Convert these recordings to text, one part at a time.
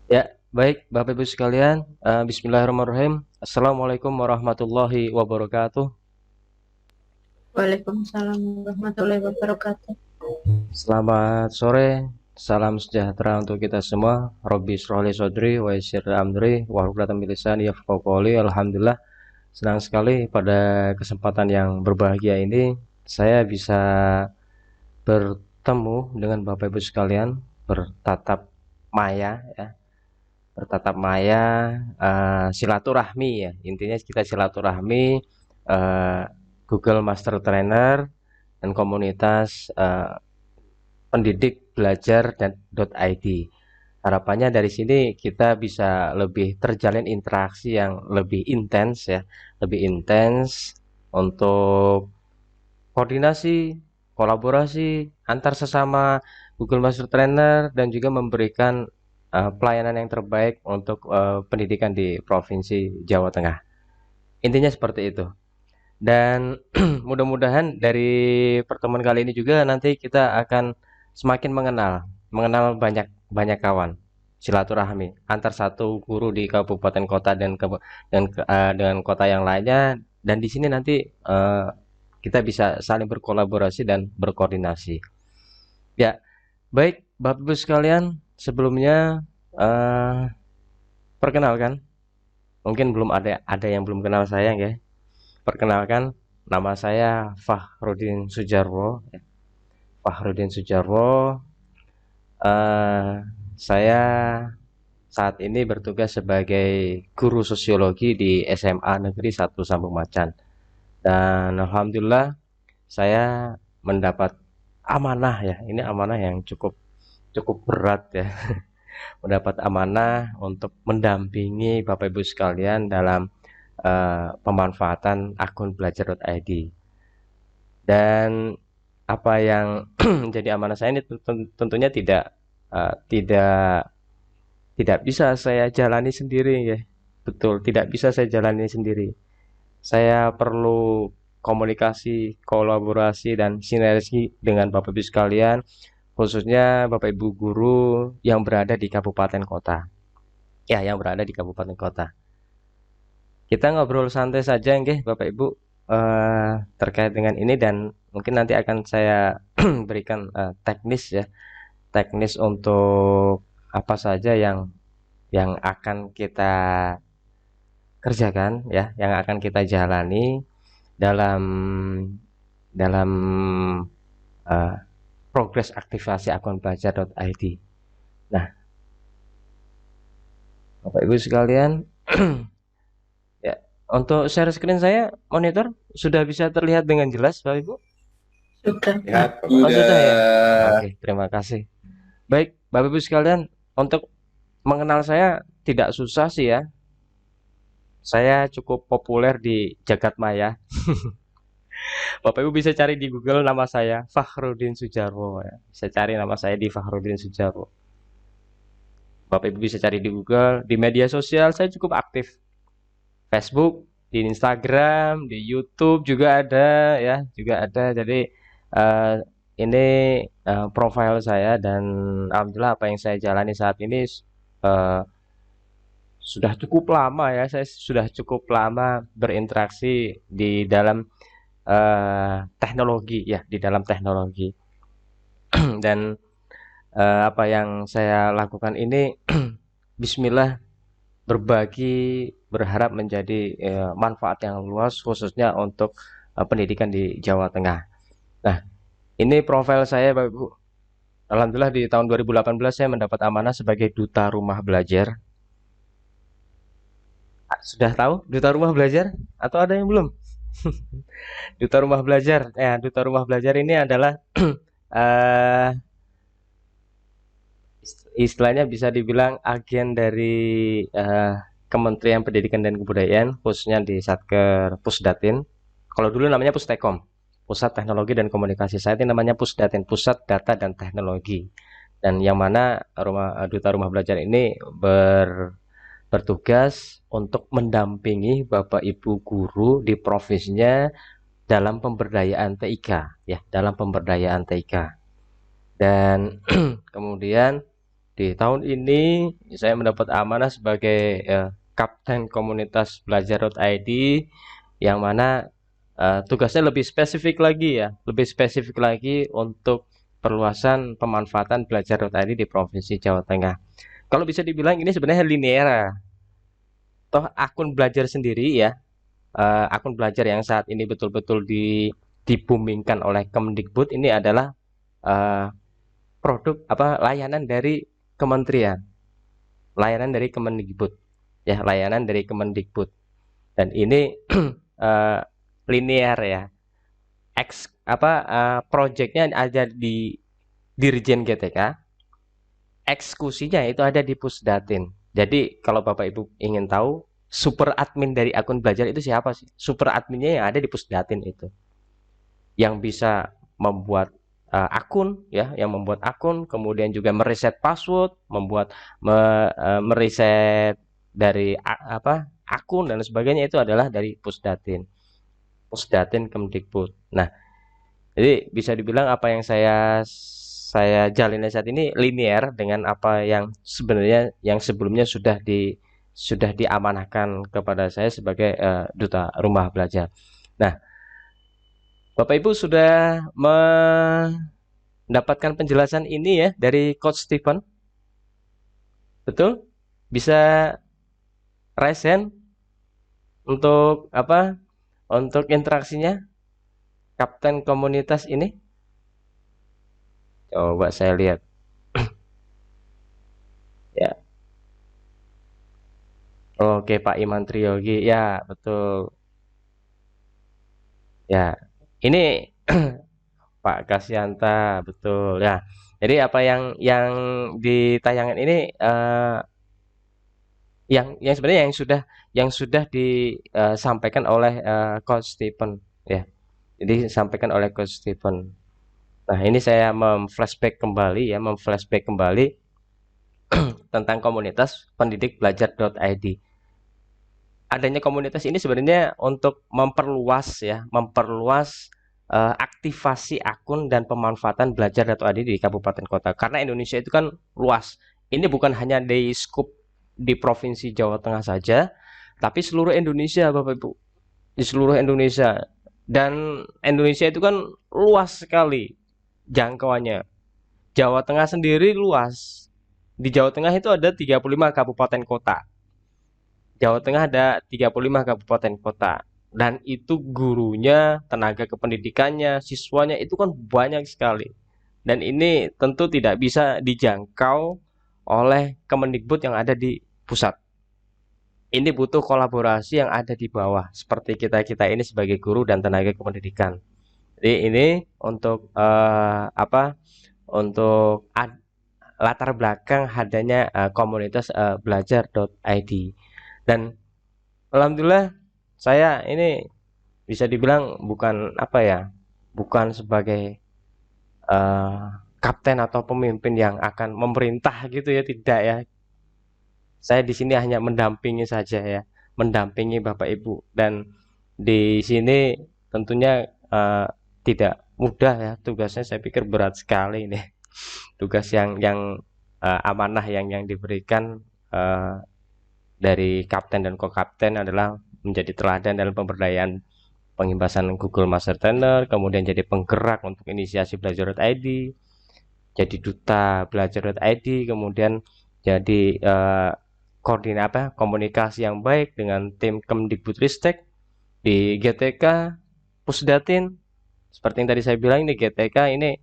Ya, baik Bapak Ibu sekalian, bismillahirrahmanirrahim. Assalamualaikum warahmatullahi wabarakatuh. Waalaikumsalam warahmatullahi wabarakatuh. Selamat sore, salam sejahtera untuk kita semua. Robbi shrah li shodri wa yassir li amri wahlul 'uqdatam min lisani yafqahu qawli. Alhamdulillah, senang sekali pada kesempatan yang berbahagia ini saya bisa bertemu dengan Bapak Ibu sekalian, bertatap maya ya, silaturahmi ya, intinya kita silaturahmi, eh, Google Master Trainer dan komunitas pendidik belajar dan .id. Harapannya dari sini kita bisa lebih terjalin interaksi yang lebih intens ya, lebih intens untuk koordinasi, kolaborasi antar sesama Google Master Trainer dan juga memberikan pelayanan yang terbaik untuk pendidikan di Provinsi Jawa Tengah. Intinya seperti itu. Dan mudah-mudahan dari pertemuan kali ini juga nanti kita akan semakin mengenal banyak banyak kawan, silaturahmi antar satu guru di kabupaten kota dengan kota yang lainnya, dan di sini nanti kita bisa saling berkolaborasi dan berkoordinasi. Ya, baik Bapak Ibu sekalian, sebelumnya eh, perkenalkan, mungkin belum ada yang belum kenal saya ya. Perkenalkan, nama saya Fakhrudin Sujarwo. Fakhrudin Sujarwo. eh, saya saat ini bertugas sebagai guru sosiologi di SMA Negeri 1 Sambung Macan. Dan alhamdulillah saya mendapat amanah ya. Ini amanah yang cukup cukup berat ya. Mendapat amanah untuk mendampingi Bapak Ibu sekalian dalam pemanfaatan akun belajar.id. Dan apa yang menjadi amanah saya ini tentunya tidak tidak bisa saya jalani sendiri ya. Betul, tidak bisa saya jalani sendiri. Saya perlu komunikasi, kolaborasi dan sinergi dengan Bapak Ibu sekalian, khususnya Bapak Ibu guru yang berada di kabupaten kota. Ya, yang berada di kabupaten kota. Kita ngobrol santai saja nggih Bapak Ibu terkait dengan ini, dan mungkin nanti akan saya berikan teknis ya, teknis untuk apa saja yang akan kita kerjakan ya, yang akan kita jalani dalam dalam eh, progres aktivasi akun belajar.id. Nah, Bapak Ibu sekalian, ya, untuk share screen saya monitor sudah bisa terlihat dengan jelas Bapak Ibu? Sudah, Ya, Pak. Oh, sudah ya. udah. Oke, terima kasih. Baik, Bapak Ibu sekalian, untuk mengenal saya tidak susah sih ya. Saya cukup populer di jagat maya. Bapak Ibu bisa cari di Google nama saya, Fakhrudin Sujarwo ya. Bisa cari nama saya di Fakhrudin Sujarwo. Bapak Ibu bisa cari di Google. Di media sosial saya cukup aktif. Facebook, di Instagram, di YouTube juga ada ya, juga ada. Jadi eh, ini profil saya, dan alhamdulillah apa yang saya jalani saat ini eh, sudah cukup lama ya. Saya sudah cukup lama berinteraksi di dalam teknologi ya, di dalam teknologi. Dan apa yang saya lakukan ini bismillah berbagi, berharap menjadi manfaat yang luas khususnya untuk pendidikan di Jawa Tengah. Nah, ini profil saya Bapak Ibu. Alhamdulillah di tahun 2018 saya mendapat amanah sebagai duta rumah belajar. Sudah tahu duta rumah belajar atau ada yang belum? Duta rumah belajar. Ya, duta rumah belajar ini adalah eh, istilahnya bisa dibilang agen dari Kementerian Pendidikan dan Kebudayaan, khususnya di Satker Pusdatin. Kalau dulu namanya Pustekom, Pusat Teknologi dan Komunikasi. Saya ini namanya Pusdatin, Pusat Data dan Teknologi. Dan yang mana duta rumah belajar ini bertugas untuk mendampingi Bapak Ibu guru di provinsinya dalam pemberdayaan TIK, ya, dalam pemberdayaan TIK. Dan kemudian Di tahun ini saya mendapat amanah sebagai kapten komunitas belajar.id, yang mana tugasnya lebih spesifik lagi ya, lebih spesifik lagi untuk perluasan pemanfaatan belajar.id di Provinsi Jawa Tengah. Kalau bisa dibilang ini sebenarnya linear ya. Toh akun belajar sendiri ya, akun belajar yang saat ini betul-betul dibumingkan oleh Kemdikbud ini adalah eh, produk apa layanan dari kementerian, layanan dari Kemendikbud ya, layanan dari Kemendikbud. Dan ini eh, linear ya, proyeknya ada di Dirjen GTK, eksekusinya itu ada di Pusdatin. Jadi kalau Bapak Ibu ingin tahu super admin dari akun belajar itu siapa sih? Super adminnya yang ada di Pusdatin itu, yang bisa membuat akun ya, yang membuat akun, kemudian juga mereset password, mereset dari akun dan sebagainya, itu adalah dari Pusdatin, Pusdatin Kemdikbud. Nah, jadi bisa dibilang apa yang saya jalani saat ini linear dengan apa yang sebenarnya yang sebelumnya sudah diamanahkan kepada saya sebagai duta rumah belajar. Nah, Bapak Ibu sudah mendapatkan penjelasan ini ya dari Coach Stephen. Betul? Bisa raise hand untuk apa? Untuk interaksinya kapten komunitas ini. Coba saya lihat. Ya. Oke, Pak Iman Triyogi. Ya, betul. Ya. Ini Pak Kasyanta, betul. Ya. Jadi apa yang di tayangan ini yang sebenarnya yang sudah disampaikan oleh Coach Stephen ya. Jadi disampaikan oleh Coach Stephen. Nah, ini saya memflashback kembali tentang komunitas pendidik belajar.id. Adanya komunitas ini sebenarnya untuk memperluas aktivasi akun dan pemanfaatan belajar.id di kabupaten kota. Karena Indonesia itu kan luas. Ini bukan hanya di skup di Provinsi Jawa Tengah saja, tapi seluruh Indonesia, Bapak Ibu. Di seluruh Indonesia. Dan Indonesia itu kan luas sekali jangkauannya. Jawa Tengah sendiri luas. Di Jawa Tengah itu ada 35 kabupaten kota. Jawa Tengah ada 35 kabupaten kota. Dan itu gurunya, tenaga kependidikannya, siswanya itu kan banyak sekali. Dan ini tentu tidak bisa dijangkau oleh Kemendikbud yang ada di pusat. Ini butuh kolaborasi yang ada di bawah, seperti kita-kita ini sebagai guru dan tenaga kependidikan. Jadi ini untuk untuk latar belakang adanya komunitas belajar.id. Dan alhamdulillah saya ini bisa dibilang bukan sebagai kapten atau pemimpin yang akan memerintah gitu ya, tidak ya. Saya di sini hanya mendampingi saja ya, mendampingi Bapak Ibu. Dan di sini tentunya tidak mudah ya tugasnya, saya pikir berat sekali ini. Tugas yang amanah yang diberikan dari kapten dan co-kapten adalah menjadi teladan dalam pemberdayaan pengimbasan Google Master Trainer, kemudian jadi penggerak untuk inisiasi belajar.id, jadi duta belajar.id, kemudian jadi komunikasi yang baik dengan tim Kemdikbudristek di GTK, Pusdatin. Seperti yang tadi saya bilang, ini GTK ini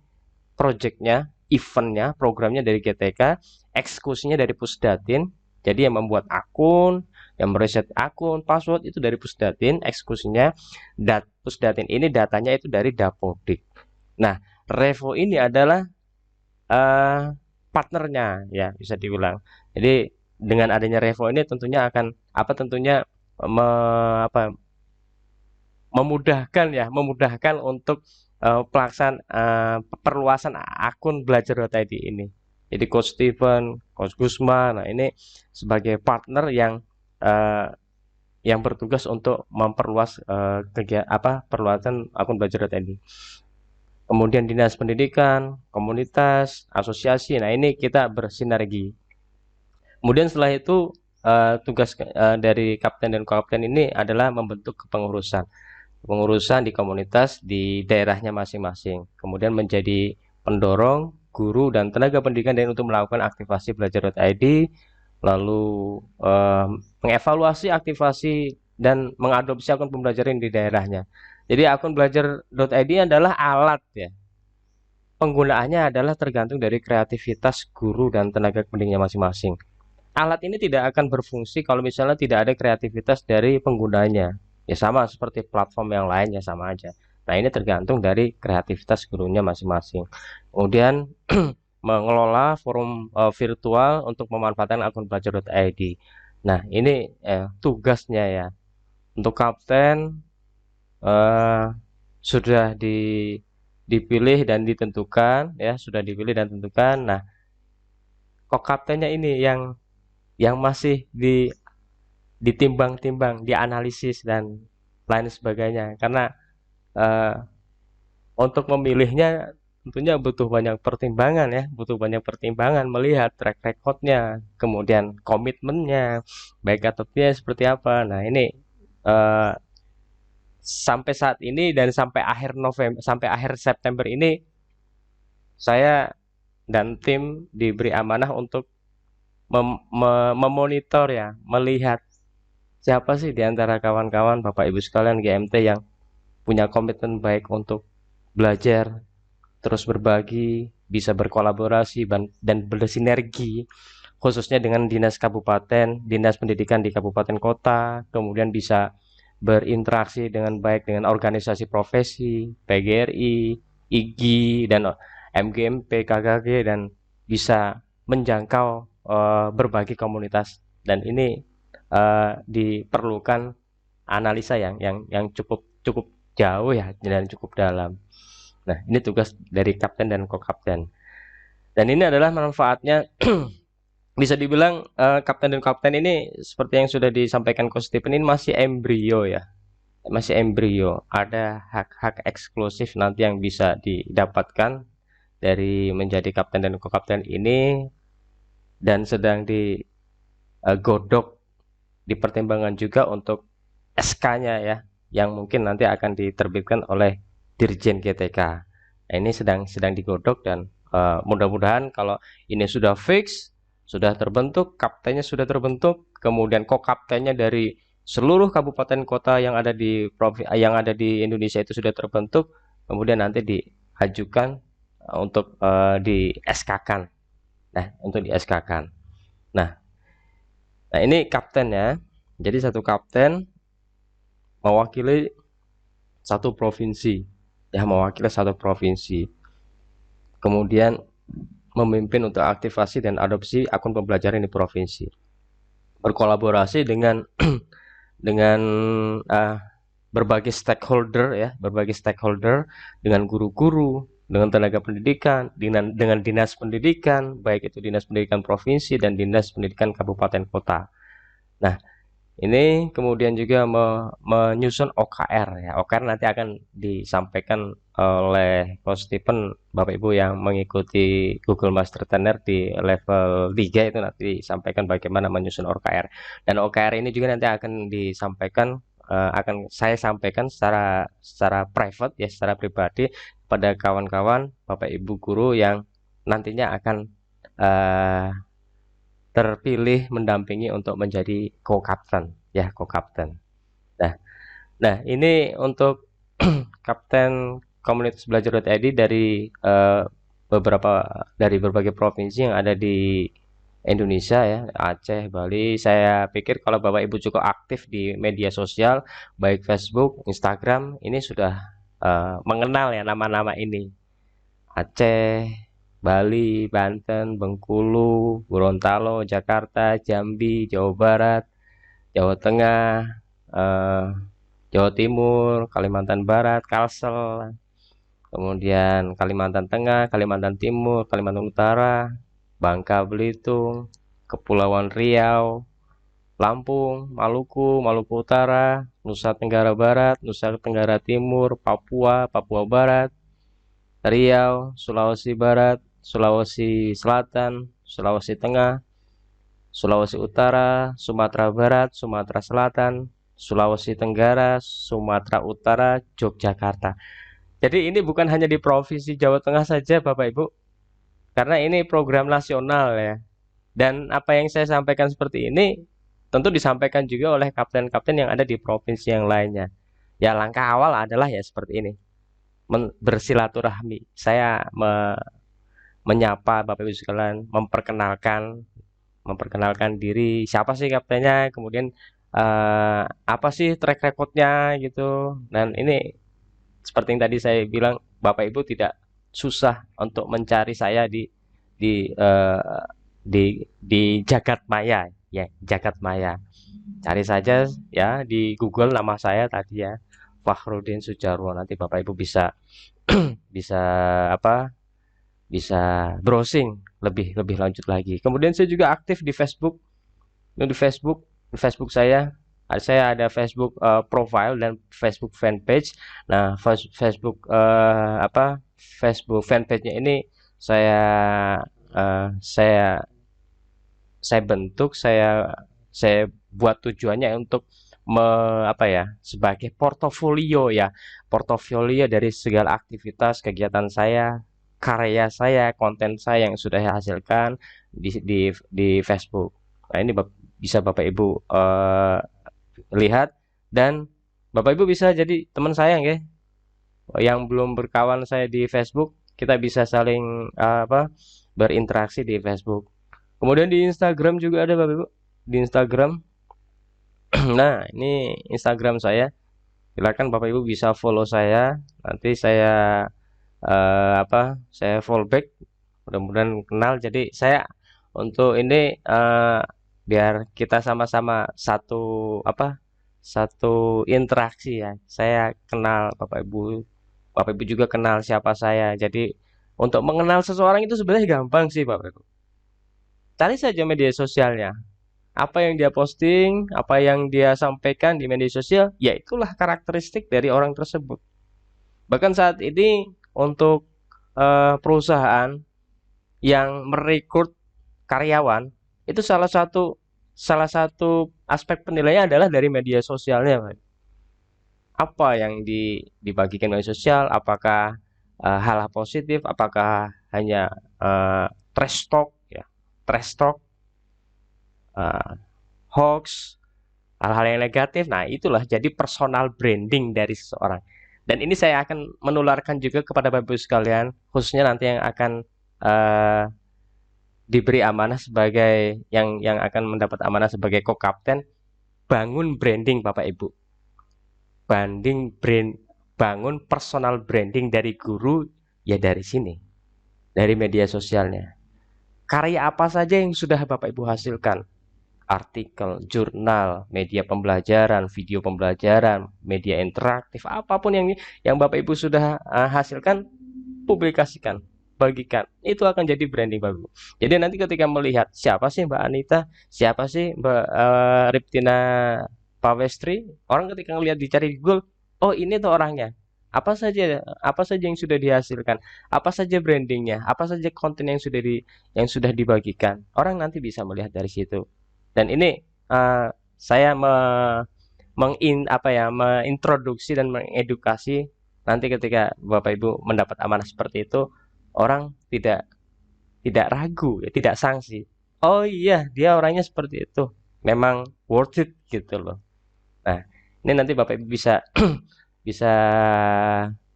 projectnya, eventnya, programnya dari GTK, eksekusinya dari Pusdatin. Jadi yang membuat akun, yang mereset akun, password itu dari Pusdatin, eksekusinya Pusdatin ini datanya itu dari Dapodik. Nah, Revo ini adalah partnernya ya, bisa dibilang. Jadi dengan adanya Revo ini tentunya akan memudahkan untuk perluasan akun belajar.id ini. Jadi Coach Stephen, Coach Gusman, nah ini sebagai partner yang bertugas untuk memperluas perluasan akun belajar.id. kemudian dinas pendidikan, komunitas, asosiasi. Nah, ini kita bersinergi. Kemudian setelah itu tugas dari kapten dan kapten ini adalah membentuk kepengurusan. Pengurusan di komunitas di daerahnya masing-masing. Kemudian menjadi pendorong guru dan tenaga pendidikan dan untuk melakukan aktivasi belajar.id, lalu mengevaluasi aktivasi dan mengadopsi akun pembelajaran di daerahnya. Jadi akun belajar.id adalah alat ya. Penggunaannya adalah tergantung dari kreativitas guru dan tenaga pendidiknya masing-masing. Alat ini tidak akan berfungsi kalau misalnya tidak ada kreativitas dari penggunanya. Ya sama seperti platform yang lainnya sama aja. Nah, ini tergantung dari kreativitas gurunya masing-masing. Kemudian mengelola forum virtual untuk memanfaatkan akun belajar.id. Nah, ini tugasnya ya. Untuk kapten sudah dipilih dan ditentukan ya, sudah dipilih dan ditentukan. Nah, kok kaptennya ini yang masih ditimbang-timbang, dianalisis dan lain sebagainya. Karena eh, untuk memilihnya tentunya butuh banyak pertimbangan ya, butuh banyak pertimbangan melihat track recordnya, kemudian komitmennya, baik atau tidak seperti apa. Nah, ini eh, sampai saat ini dan sampai akhir September ini saya dan tim diberi amanah untuk memonitor ya, melihat siapa sih di antara kawan-kawan Bapak Ibu sekalian GMT yang punya komitmen baik untuk belajar, terus berbagi, bisa berkolaborasi dan bersinergi khususnya dengan dinas kabupaten, dinas pendidikan di kabupaten kota, kemudian bisa berinteraksi dengan baik dengan organisasi profesi, PGRI, IGI dan MGMP, KKG dan bisa menjangkau berbagai komunitas dan ini diperlukan analisa yang cukup cukup jauh ya dan cukup dalam. Nah, ini tugas dari kapten dan kokapten. Dan ini adalah manfaatnya bisa dibilang kapten dan kapten ini seperti yang sudah disampaikan Coach Stephen ini masih embrio ya. Masih embrio. Ada hak-hak eksklusif nanti yang bisa didapatkan dari menjadi kapten dan kokapten ini dan sedang digodok dipertimbangkan juga untuk SK-nya ya yang mungkin nanti akan diterbitkan oleh Dirjen GTK. Nah, ini sedang digodok dan mudah-mudahan kalau ini sudah fix, sudah terbentuk, kaptennya sudah terbentuk, kemudian kokaptennya dari seluruh kabupaten kota yang ada di Indonesia itu sudah terbentuk, kemudian nanti diajukan untuk di SK-kan. Nah, untuk di SK-kan. Nah, ini kaptennya. Jadi satu kapten mewakili satu provinsi ya, mewakili satu provinsi, kemudian memimpin untuk aktivasi dan adopsi akun pembelajaran di provinsi, berkolaborasi dengan dengan berbagai stakeholder ya, berbagai stakeholder dengan guru-guru, dengan tenaga pendidikan, dengan dinas pendidikan, baik itu dinas pendidikan provinsi dan dinas pendidikan kabupaten kota. Nah, ini kemudian juga menyusun OKR ya. OKR nanti akan disampaikan oleh Coach Stephen, Bapak Ibu yang mengikuti Google Master Trainer di level 3 itu nanti disampaikan bagaimana menyusun OKR. Dan OKR ini juga nanti akan disampaikan akan saya sampaikan secara private ya, secara pribadi pada kawan-kawan Bapak Ibu guru yang nantinya akan terpilih mendampingi untuk menjadi co-kapten ya, co-kapten. Nah, ini untuk kapten komunitas belajar.id dari berbagai provinsi yang ada di Indonesia ya, Aceh, Bali. Saya pikir kalau Bapak Ibu cukup aktif di media sosial baik Facebook, Instagram, ini sudah mengenal ya nama-nama ini. Aceh, Bali, Banten, Bengkulu, Gorontalo, Jakarta, Jambi, Jawa Barat, Jawa Tengah, Jawa Timur, Kalimantan Barat, Kalsel, kemudian Kalimantan Tengah, Kalimantan Timur, Kalimantan Utara, Bangka Belitung, Kepulauan Riau, Lampung, Maluku, Maluku Utara, Nusa Tenggara Barat, Nusa Tenggara Timur, Papua, Papua Barat, Riau, Sulawesi Barat, Sulawesi Selatan, Sulawesi Tengah, Sulawesi Utara, Sumatera Barat, Sumatera Selatan, Sulawesi Tenggara, Sumatera Utara, Yogyakarta. Jadi ini bukan hanya di Provinsi Jawa Tengah saja, Bapak Ibu, karena ini program nasional ya. Dan apa yang saya sampaikan seperti ini tentu disampaikan juga oleh kapten-kapten yang ada di provinsi yang lainnya. Ya, langkah awal adalah ya seperti ini, bersilaturahmi. Saya menyapa Bapak Ibu sekalian, memperkenalkan diri, siapa sih kaptennya, kemudian apa sih track recordnya gitu. Dan ini seperti yang tadi saya bilang, Bapak Ibu tidak susah untuk mencari saya di eh, di jagat maya ya, jagat maya. Cari saja ya di Google nama saya tadi ya, Fakhrudin Sujarwo. Nanti Bapak Ibu bisa bisa apa? Bisa browsing lebih lebih lanjut lagi. Kemudian saya juga aktif di Facebook. Di Facebook saya ada Facebook profile dan Facebook fanpage. Nah, Facebook Facebook fanpage-nya ini saya saya bentuk, saya buat tujuannya untuk apa ya, sebagai portofolio ya, portofolio dari segala aktivitas kegiatan saya, karya saya, konten saya yang sudah saya hasilkan di Facebook. Nah, ini bisa Bapak Ibu lihat, dan Bapak Ibu bisa jadi teman saya ya. Yang belum berkawan saya di Facebook, kita bisa saling berinteraksi di Facebook. Kemudian di Instagram juga ada Bapak Ibu. Di Instagram. Nah, ini Instagram saya. Silakan Bapak Ibu bisa follow saya. Nanti saya saya follow back. Mudah-mudahan kenal. Jadi saya untuk ini biar kita sama-sama satu interaksi ya. Saya kenal Bapak Ibu. Bapak Ibu juga kenal siapa saya. Jadi untuk mengenal seseorang itu sebenarnya gampang sih Bapak Ibu. Cari saja media sosialnya. Apa yang dia posting, apa yang dia sampaikan di media sosial, ya itulah karakteristik dari orang tersebut. Bahkan saat ini untuk perusahaan yang merekrut karyawan, itu salah satu aspek penilaiannya adalah dari media sosialnya, Pak. Apa yang dibagikan media sosial, apakah hal positif, apakah hanya trash talk ya, trash talk, eh, hoax, hal-hal yang negatif. Nah, itulah jadi personal branding dari seseorang. Dan ini saya akan menularkan juga kepada Bapak Ibu sekalian, khususnya nanti yang akan uh, diberi amanah sebagai yang akan mendapat amanah sebagai co-kapten. Bangun branding Bapak Ibu. Bangun personal branding dari guru ya dari sini, dari media sosialnya. Karya apa saja yang sudah Bapak Ibu hasilkan? Artikel, jurnal, media pembelajaran, video pembelajaran, media interaktif, apapun yang Bapak Ibu sudah hasilkan, publikasikan, bagikan. Itu akan jadi branding bagus. Jadi nanti ketika melihat siapa sih Mbak Anita, siapa sih Mbak Riptina Pawestri, orang ketika ngelihat dicari di Google, oh ini tuh orangnya. Apa saja yang sudah dihasilkan, apa saja brandingnya, apa saja konten yang sudah dibagikan. Orang nanti bisa melihat dari situ. Dan ini saya mengintroduksi dan mengedukasi, nanti ketika Bapak Ibu mendapat amanah seperti itu, orang tidak tidak ragu ya, tidak sanksi. Oh iya, dia orangnya seperti itu. Memang worth it gitu loh. Nah, ini nanti Bapak Ibu bisa bisa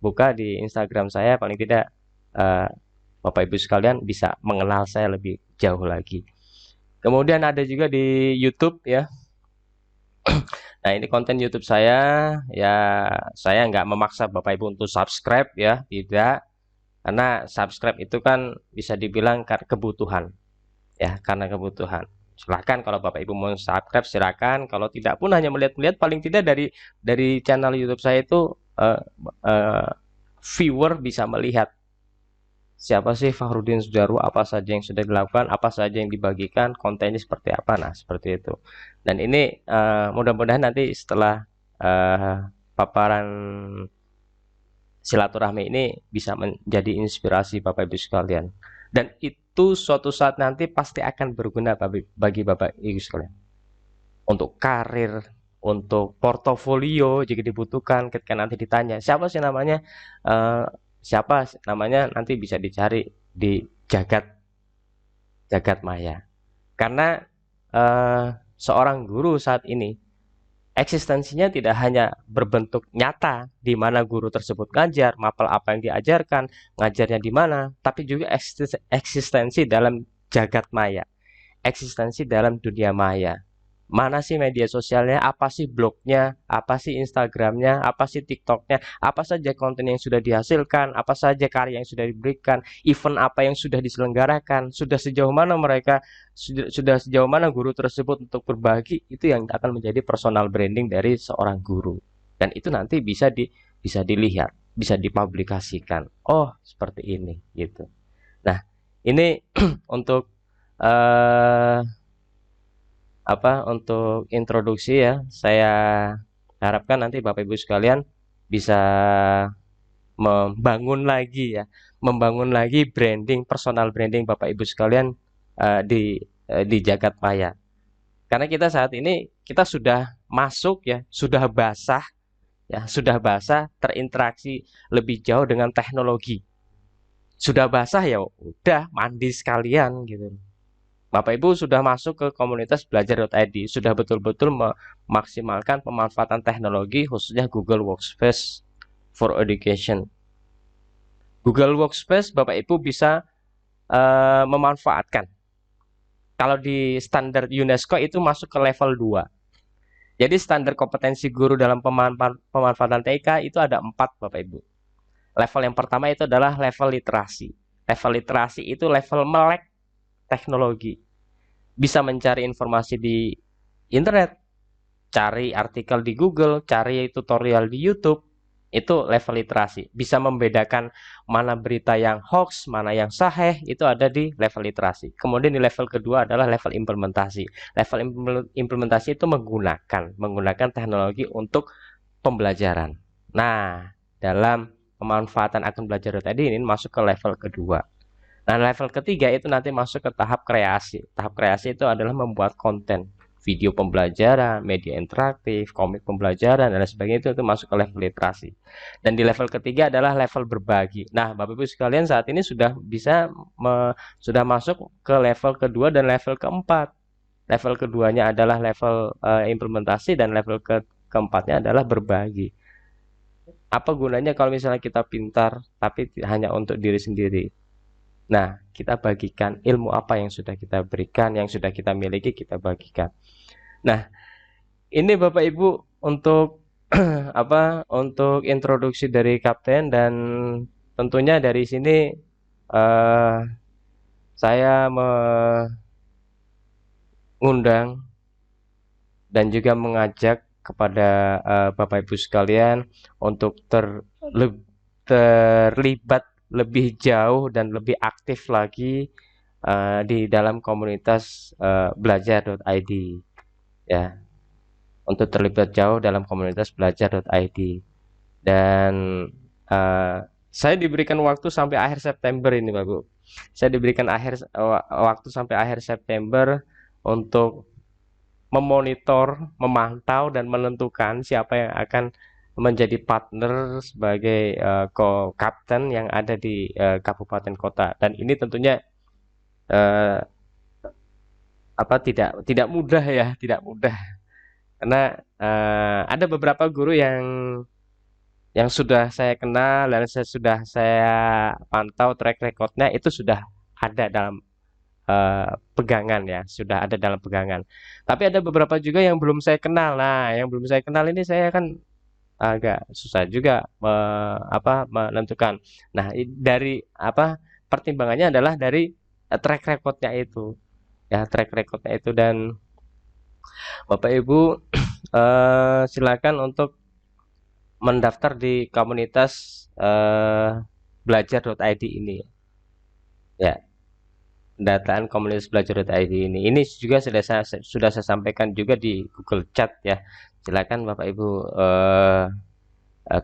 buka di Instagram saya, paling tidak eh, Bapak Ibu sekalian bisa mengenal saya lebih jauh lagi. Kemudian ada juga di YouTube ya. Nah, ini konten YouTube saya ya, saya nggak memaksa Bapak Ibu untuk subscribe ya, tidak. Karena subscribe itu kan bisa dibilang kebutuhan ya, karena kebutuhan. Silakan kalau Bapak Ibu mau subscribe silakan, kalau tidak pun hanya melihat-lihat, paling tidak dari channel YouTube saya itu viewer bisa melihat siapa sih Fakhrudin Sujarwo, apa saja yang sudah dilakukan, apa saja yang dibagikan, kontennya seperti apa. Nah, seperti itu. Dan ini mudah-mudahan nanti setelah paparan silaturahmi ini bisa menjadi inspirasi Bapak Ibu sekalian. Dan itu suatu saat nanti pasti akan berguna bagi Bapak Ibu sekalian. Untuk karir, untuk portofolio jika dibutuhkan ketika nanti ditanya, siapa sih namanya? Siapa namanya nanti bisa dicari di jagat maya. Karena seorang guru saat ini eksistensinya tidak hanya berbentuk nyata di mana guru tersebut ngajar, mapel apa yang diajarkan, ngajarnya di mana, tapi juga eksistensi dalam jagat maya, eksistensi dalam dunia maya. Mana sih media sosialnya, apa sih blognya, apa sih Instagramnya, apa sih TikToknya, apa saja konten yang sudah dihasilkan, apa saja karya yang sudah diberikan, event apa yang sudah diselenggarakan, sudah sejauh mana mereka, sudah sejauh mana guru tersebut untuk berbagi, itu yang akan menjadi personal branding dari seorang guru. Dan itu nanti bisa dilihat, bisa dipublikasikan. Oh, seperti ini gitu. Nah, ini untuk untuk introduksi ya. Saya harapkan nanti Bapak Ibu sekalian bisa membangun lagi branding, personal branding Bapak Ibu sekalian di jagat maya. Karena kita saat ini kita sudah masuk ya, sudah basah terinteraksi lebih jauh dengan teknologi. Sudah basah ya udah mandi sekalian gitu. Bapak Ibu sudah masuk ke komunitas belajar.id, sudah betul-betul memaksimalkan pemanfaatan teknologi khususnya Google Workspace for Education. Google Workspace Bapak Ibu bisa memanfaatkan. Kalau di standar UNESCO itu masuk ke level 2. Jadi standar kompetensi guru dalam pemanfaatan TIK itu ada 4 Bapak Ibu. Level yang pertama itu adalah level literasi. Level literasi itu level melek teknologi. Bisa mencari informasi di internet, cari artikel di Google, cari tutorial di YouTube, itu level literasi. Bisa membedakan mana berita yang hoax, mana yang sahih, itu ada di level literasi. Kemudian di level kedua adalah level implementasi. Level implementasi itu menggunakan teknologi untuk pembelajaran. Nah, dalam pemanfaatan akun belajar tadi ini masuk ke level kedua. Nah, level ketiga itu nanti masuk ke tahap kreasi. Tahap kreasi itu adalah membuat konten, video pembelajaran, media interaktif, komik pembelajaran, dan lain sebagainya itu masuk ke level literasi. Dan di level ketiga adalah level berbagi. Nah, Bapak Ibu sekalian saat ini sudah sudah masuk ke level kedua dan level keempat. Level keduanya adalah level implementasi dan level keempatnya adalah berbagi. Apa gunanya kalau misalnya kita pintar tapi hanya untuk diri sendiri? Nah, kita bagikan ilmu apa yang sudah kita berikan, yang sudah kita miliki, kita bagikan. Nah, ini Bapak Ibu untuk untuk introduksi dari Kapten, dan tentunya dari sini saya mengundang dan juga mengajak kepada Bapak Ibu sekalian untuk terlibat lebih jauh dan lebih aktif lagi di dalam komunitas belajar.id ya, untuk terlibat jauh dalam komunitas belajar.id. Dan saya diberikan waktu sampai akhir September ini Pak Bu. Saya diberikan waktu sampai akhir September untuk memonitor, memantau dan menentukan siapa yang akan menjadi partner sebagai kapten yang ada di kabupaten kota. Dan ini tentunya tidak mudah ya, tidak mudah, karena ada beberapa guru yang sudah saya kenal dan sudah saya pantau track recordnya, itu sudah ada dalam pegangan ya, sudah ada dalam pegangan. Tapi ada beberapa juga yang belum saya kenal. Nah, yang belum saya kenal ini saya kan agak susah juga menentukan. Nah, dari pertimbangannya adalah dari track recordnya itu ya, track recordnya itu. Dan Bapak Ibu silakan untuk mendaftar di komunitas belajar.id ini ya. Pendataan komunitas belajar.id ini juga sudah saya sampaikan juga di Google Chat ya. Silakan Bapak Ibu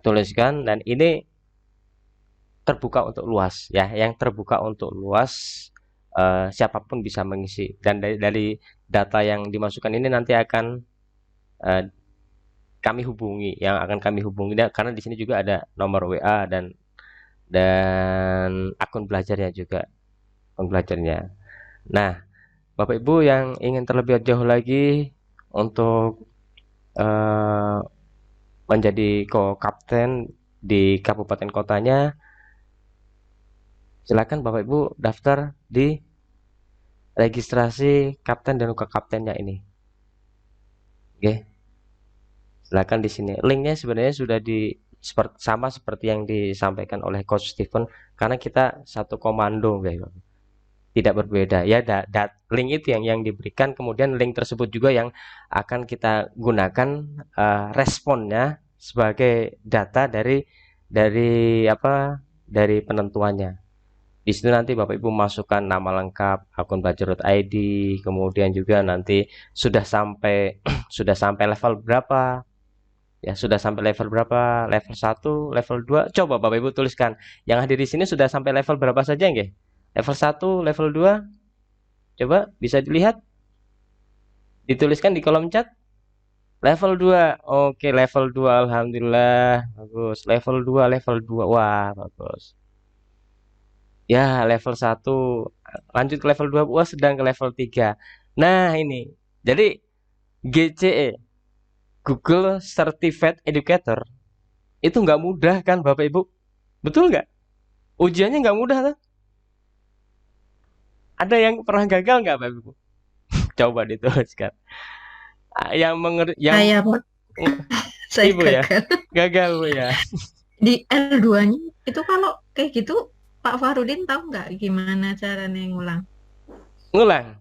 tuliskan. Dan ini terbuka untuk luas ya, yang terbuka untuk luas, siapapun bisa mengisi. Dan dari data yang dimasukkan ini nanti akan eh, kami hubungi karena di sini juga ada nomor WA dan akun belajarnya juga, akun belajarnya. Nah, Bapak Ibu yang ingin terlebih jauh lagi untuk eh, menjadi co-kapten di kabupaten kotanya, silakan Bapak Ibu daftar di registrasi kapten dan luka kaptennya ini. Oke, silakan di sini. Linknya sebenarnya sudah sama seperti yang disampaikan oleh Coach Stephen karena kita satu komando, guys. Tidak berbeda ya. Link itu yang diberikan, kemudian link tersebut juga yang akan kita gunakan responnya sebagai data dari penentuannya. Di situ nanti Bapak Ibu masukkan nama lengkap, akun belajar.id, kemudian juga nanti sudah sampai sudah sampai level berapa. Ya, sudah sampai level berapa? Level 1, level 2. Coba Bapak Ibu tuliskan. Yang hadir di sini sudah sampai level berapa saja nggih? Level 1, level 2. Coba bisa dilihat. Dituliskan di kolom chat. Level 2. Oke, level 2 alhamdulillah. Bagus. Level 2, level 2. Wah, bagus. Ya, level 1. Lanjut ke level 2. Wah, sedang ke level 3. Nah, ini. Jadi GCE, Google Certified Educator, itu nggak mudah kan Bapak Ibu? Betul nggak? Ujiannya nggak mudah tuh. Ada yang pernah gagal nggak Bapak Ibu? Coba dituliskan. Yang Saya pun saya Ibu ya, gagal. gagal Bu ya. Di L2-nya itu kalau kayak gitu Pak Farudin tahu nggak gimana caranya ngulang? Ngulang.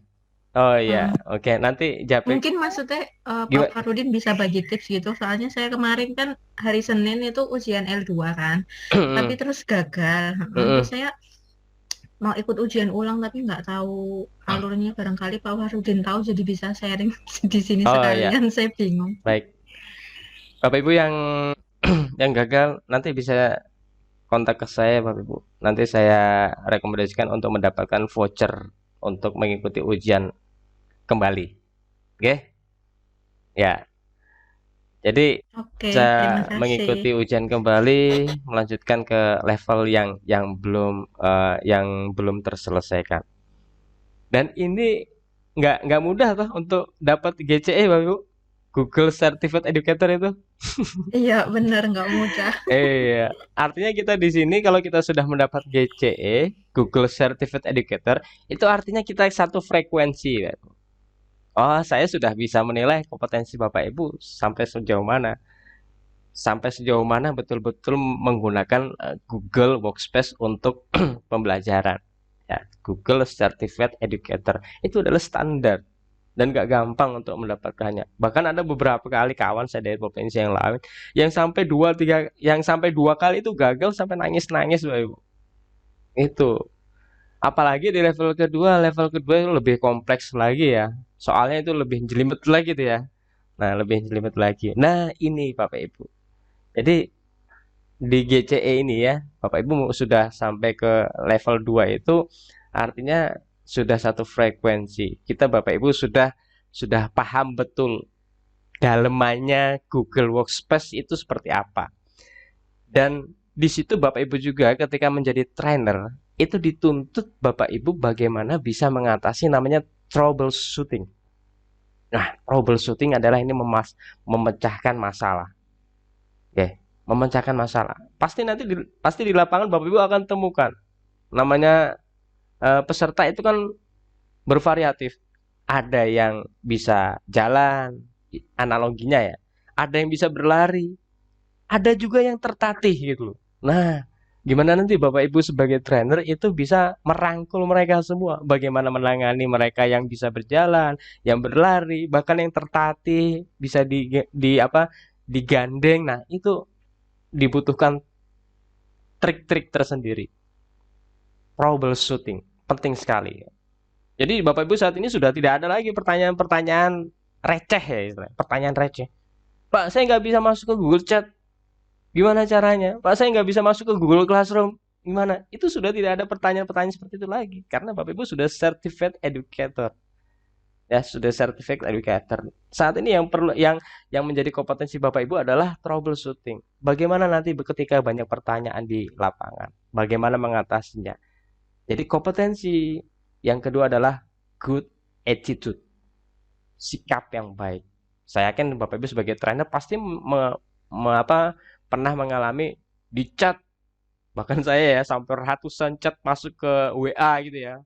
Oh iya, Hmm, oke. Nanti Japrik Mungkin maksudnya Pak gimana? Farudin bisa bagi tips gitu. Soalnya saya kemarin kan hari Senin itu ujian L2 kan. Tapi terus gagal. Terus saya mau ikut ujian ulang tapi nggak tahu alurnya. Barangkali Pak Farudin tahu jadi bisa sharing di sini Oh iya, sekalian. Saya bingung. baik. Bapak Ibu yang gagal nanti bisa kontak ke saya Bapak Ibu. Nanti saya rekomendasikan untuk mendapatkan voucher untuk mengikuti ujian kembali. Oke? Ya. Jadi Oke, bisa terima kasih. mengikuti ujian kembali, melanjutkan ke level yang belum terselesaikan. Dan ini nggak mudah tuh untuk dapat GCE, Bapak Ibu. Google Certified Educator itu. Iya, benar nggak mudah. Iya, artinya kita di sini kalau kita sudah mendapat GCE, Google Certified Educator, itu artinya kita satu frekuensi, Bapak Ibu. Oh, saya sudah bisa menilai kompetensi Bapak Ibu sampai sejauh mana betul-betul menggunakan Google Workspace untuk pembelajaran. Ya, Google Certified Educator itu adalah standar dan gak gampang untuk mendapatkannya. Bahkan ada beberapa kali kawan saya dari provinsi yang lain yang sampai dua kali itu gagal sampai nangis-nangis, Bapak Ibu. Itu. Apalagi di level kedua itu lebih kompleks lagi ya. Soalnya itu lebih jelimet lagi tuh ya. Nah, lebih jelimet lagi. Nah, ini Bapak Ibu. Jadi di GCE ini ya, Bapak Ibu sudah sampai ke level 2 itu artinya sudah satu frekuensi. Kita Bapak Ibu sudah paham betul dalemannya Google Workspace itu seperti apa. Dan di situ Bapak Ibu juga ketika menjadi trainer itu dituntut Bapak Ibu bagaimana bisa mengatasi namanya troubleshooting. Nah, troubleshooting adalah ini memecahkan masalah. Oke, memecahkan masalah. Pasti di lapangan Bapak Ibu akan temukan namanya peserta itu kan bervariatif. Ada yang bisa jalan, analoginya ya. Ada yang bisa berlari, ada juga yang tertatih gitu loh. Nah, gimana nanti Bapak Ibu sebagai trainer itu bisa merangkul mereka semua, bagaimana menangani mereka yang bisa berjalan, yang berlari, bahkan yang tertatih bisa digandeng. Nah, itu dibutuhkan trik-trik tersendiri. Troubleshooting penting sekali. Jadi Bapak Ibu saat ini sudah tidak ada lagi pertanyaan-pertanyaan receh ya, pertanyaan receh. Pak, saya nggak bisa masuk ke Google Chat. Gimana caranya? Pak, saya nggak bisa masuk ke Google Classroom. Gimana? Itu sudah tidak ada pertanyaan-pertanyaan seperti itu lagi karena Bapak Ibu sudah certified educator. Ya, sudah certified educator. Saat ini yang perlu yang menjadi kompetensi Bapak Ibu adalah troubleshooting. Bagaimana nanti ketika banyak pertanyaan di lapangan, bagaimana mengatasinya. Jadi kompetensi yang kedua adalah good attitude, sikap yang baik. Saya yakin Bapak Ibu sebagai trainer pasti pernah mengalami dicat, bahkan saya ya sampai ratusan chat masuk ke WA gitu ya.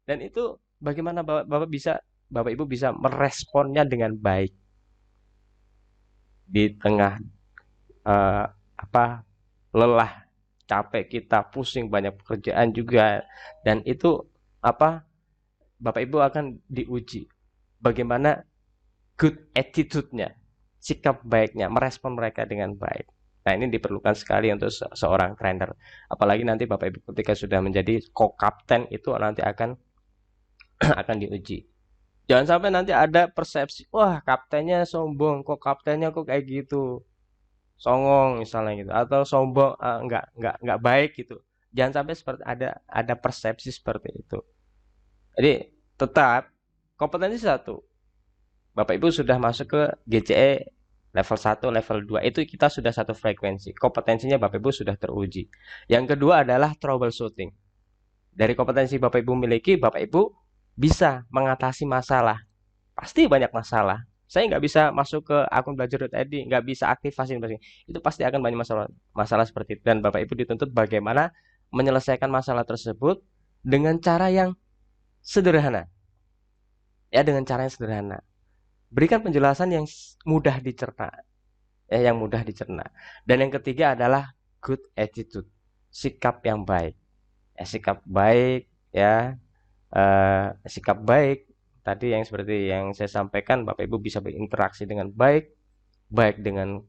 Dan itu bagaimana Bapak Ibu bisa meresponnya dengan baik di tengah eh, apa lelah, capek kita, pusing banyak pekerjaan juga, dan itu apa Bapak Ibu akan diuji bagaimana good attitude-nya, sikap baiknya, merespon mereka dengan baik. Nah, ini diperlukan sekali untuk seorang trainer. Apalagi nanti Bapak Ibu ketika sudah menjadi co-kapten itu nanti akan akan diuji. Jangan sampai nanti ada persepsi, wah kaptennya sombong, kok kaptennya kok kayak gitu, songong misalnya gitu, atau sombong, nggak baik gitu. Jangan sampai seperti ada persepsi seperti itu. Jadi tetap kompetensi satu, Bapak Ibu sudah masuk ke GCE level 1, level 2, itu kita sudah satu frekuensi. Kompetensinya Bapak Ibu sudah teruji. Yang kedua adalah troubleshooting. Dari kompetensi Bapak Ibu miliki, Bapak Ibu bisa mengatasi masalah. Pasti banyak masalah. Saya nggak bisa masuk ke akun belajar.id, nggak bisa aktifasi. Itu pasti akan banyak masalah seperti itu. Dan Bapak Ibu dituntut bagaimana menyelesaikan masalah tersebut dengan cara yang sederhana. Ya, dengan cara yang sederhana. Berikan penjelasan yang mudah dicerna. Yang mudah dicerna. Dan yang ketiga adalah good attitude, sikap yang baik. Sikap baik ya, sikap baik tadi yang seperti yang saya sampaikan, Bapak Ibu bisa berinteraksi dengan baik, baik dengan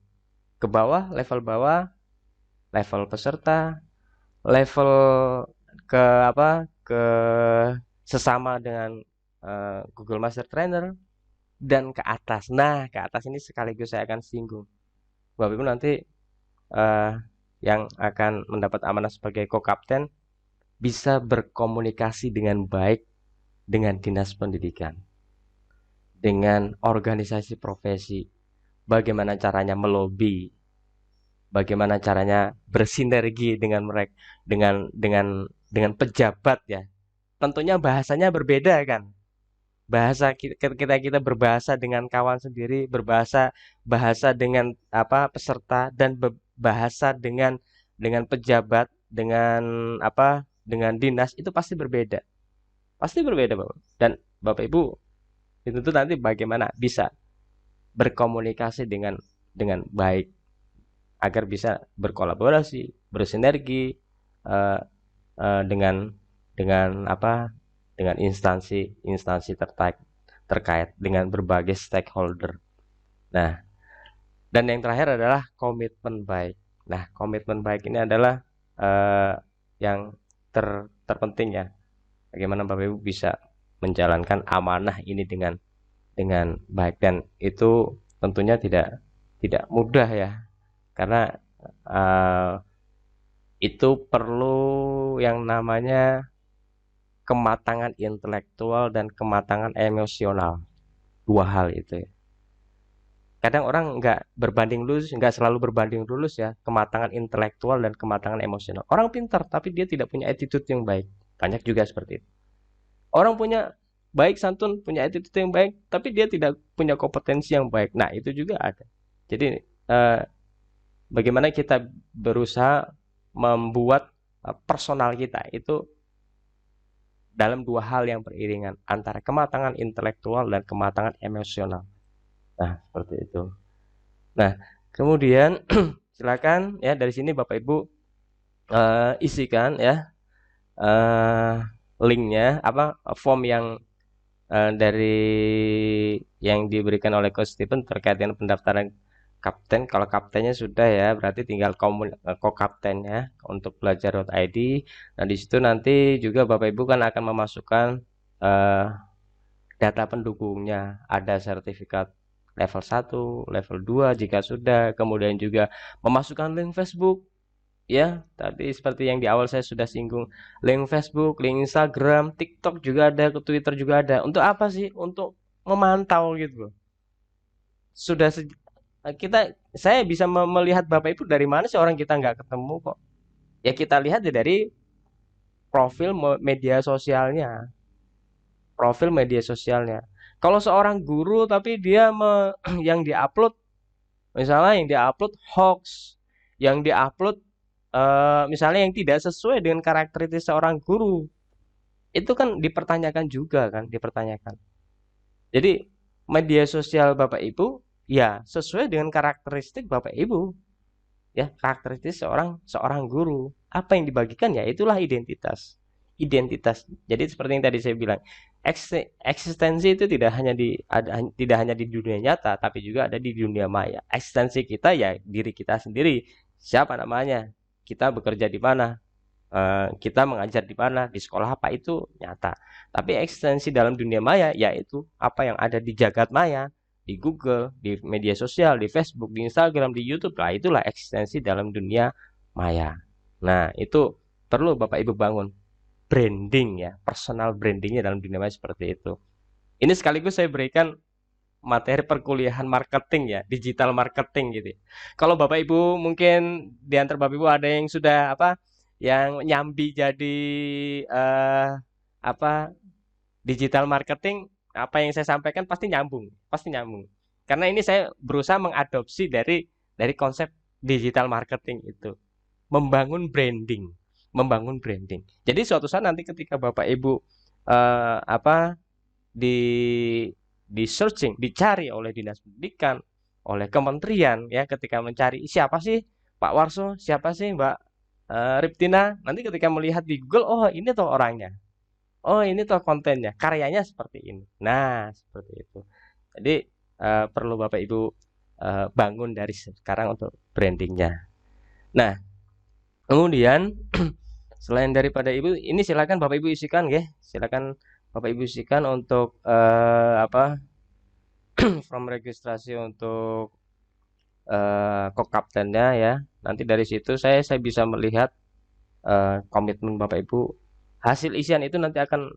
ke bawah, level peserta, level ke ke sesama dengan Google Master Trainer, dan ke atas. Nah, ke atas ini sekaligus saya akan singgung. Bapak Ibu nanti yang akan mendapat amanah sebagai co-kapten bisa berkomunikasi dengan baik dengan dinas pendidikan, dengan organisasi profesi, bagaimana caranya melobi, bagaimana caranya bersinergi dengan mereka, dengan pejabat ya. Tentunya bahasanya berbeda kan. Kita berbahasa dengan kawan sendiri, bahasa dengan peserta, dan bahasa dengan pejabat, dengan dinas, itu pasti berbeda. Pasti berbeda, Bapak. Dan Bapak Ibu itu nanti bagaimana bisa berkomunikasi dengan baik agar bisa berkolaborasi, bersinergi uh, dengan instansi terkait dengan berbagai stakeholder. Nah, dan yang terakhir adalah komitmen baik. Nah, komitmen baik ini adalah yang terpenting ya. Bagaimana Bapak Ibu bisa menjalankan amanah ini dengan baik, dan itu tentunya tidak mudah ya, karena itu perlu yang namanya kematangan intelektual dan kematangan emosional. Dua hal itu ya. Kadang orang nggak selalu berbanding lurus ya, kematangan intelektual dan kematangan emosional. Orang pintar tapi dia tidak punya attitude yang baik. Banyak juga seperti itu. Orang punya baik santun, punya attitude yang baik, tapi dia tidak punya kompetensi yang baik. Nah, itu juga ada. Jadi bagaimana kita berusaha membuat personal kita itu dalam dua hal yang beriringan, antara kematangan intelektual dan kematangan emosional. Nah, seperti itu. Nah, kemudian silakan ya, dari sini Bapak Ibu isikan ya linknya, form yang dari yang diberikan oleh Coach Stephen terkait dengan pendaftaran kapten. Kalau kaptennya sudah ya, berarti tinggal co-kapten ya untuk belajar.id. Nah, di situ nanti juga Bapak Ibu kan akan memasukkan data pendukungnya, ada sertifikat level 1, level 2 jika sudah, kemudian juga memasukkan link Facebook, ya, tadi seperti yang di awal saya sudah singgung, link Facebook, link Instagram, TikTok juga ada, ke Twitter juga ada. Untuk apa sih? Untuk memantau gitu loh. Sudah kita saya bisa melihat Bapak Ibu dari mana sih, orang kita nggak ketemu kok. Ya kita lihat ya dari profil media sosialnya, profil media sosialnya. Kalau seorang guru tapi dia yang diupload, misalnya yang diupload hoax, yang diupload misalnya yang tidak sesuai dengan karakteristik seorang guru, itu kan dipertanyakan juga kan, dipertanyakan. Jadi media sosial Bapak Ibu ya sesuai dengan karakteristik Bapak Ibu, ya karakteristik seorang seorang guru. Apa yang dibagikan ya itulah identitas. Identitas. Jadi seperti yang tadi saya bilang, eksistensi itu tidak hanya di dunia nyata tapi juga ada di dunia maya. Eksistensi kita ya diri kita sendiri. Siapa namanya? Kita bekerja di mana? Kita mengajar di mana, di sekolah apa, itu nyata. Tapi eksistensi dalam dunia maya yaitu apa yang ada di jagat maya, di Google, di media sosial, di Facebook, di Instagram, di YouTube lah, itulah eksistensi dalam dunia maya. Nah, itu perlu Bapak Ibu bangun branding ya, personal brandingnya dalam dunia maya seperti itu. Ini sekaligus saya berikan materi perkuliahan marketing ya, digital marketing gitu. Kalau Bapak Ibu mungkin di antara Bapak Ibu ada yang sudah yang nyambi jadi eh, apa digital marketing, apa yang saya sampaikan pasti nyambung, pasti nyambung. Karena ini saya berusaha mengadopsi dari konsep digital marketing itu, membangun branding, membangun branding. Jadi suatu saat nanti ketika Bapak Ibu eh, apa di searching, dicari oleh dinas pendidikan, oleh kementerian ya, ketika mencari siapa sih Pak Warso, siapa sih Mbak Riptina, nanti ketika melihat di Google, oh ini tuh orangnya, oh ini tuh kontennya, karyanya seperti ini. Nah, seperti itu. Jadi perlu Bapak Ibu bangun dari sekarang untuk brandingnya. Nah, kemudian selain daripada Ibu, ini silakan Bapak Ibu isikan ya, silakan Bapak Ibu isikan untuk form registrasi untuk kokaptennya ya. Nanti dari situ saya bisa melihat komitmen Bapak Ibu. Hasil isian itu nanti akan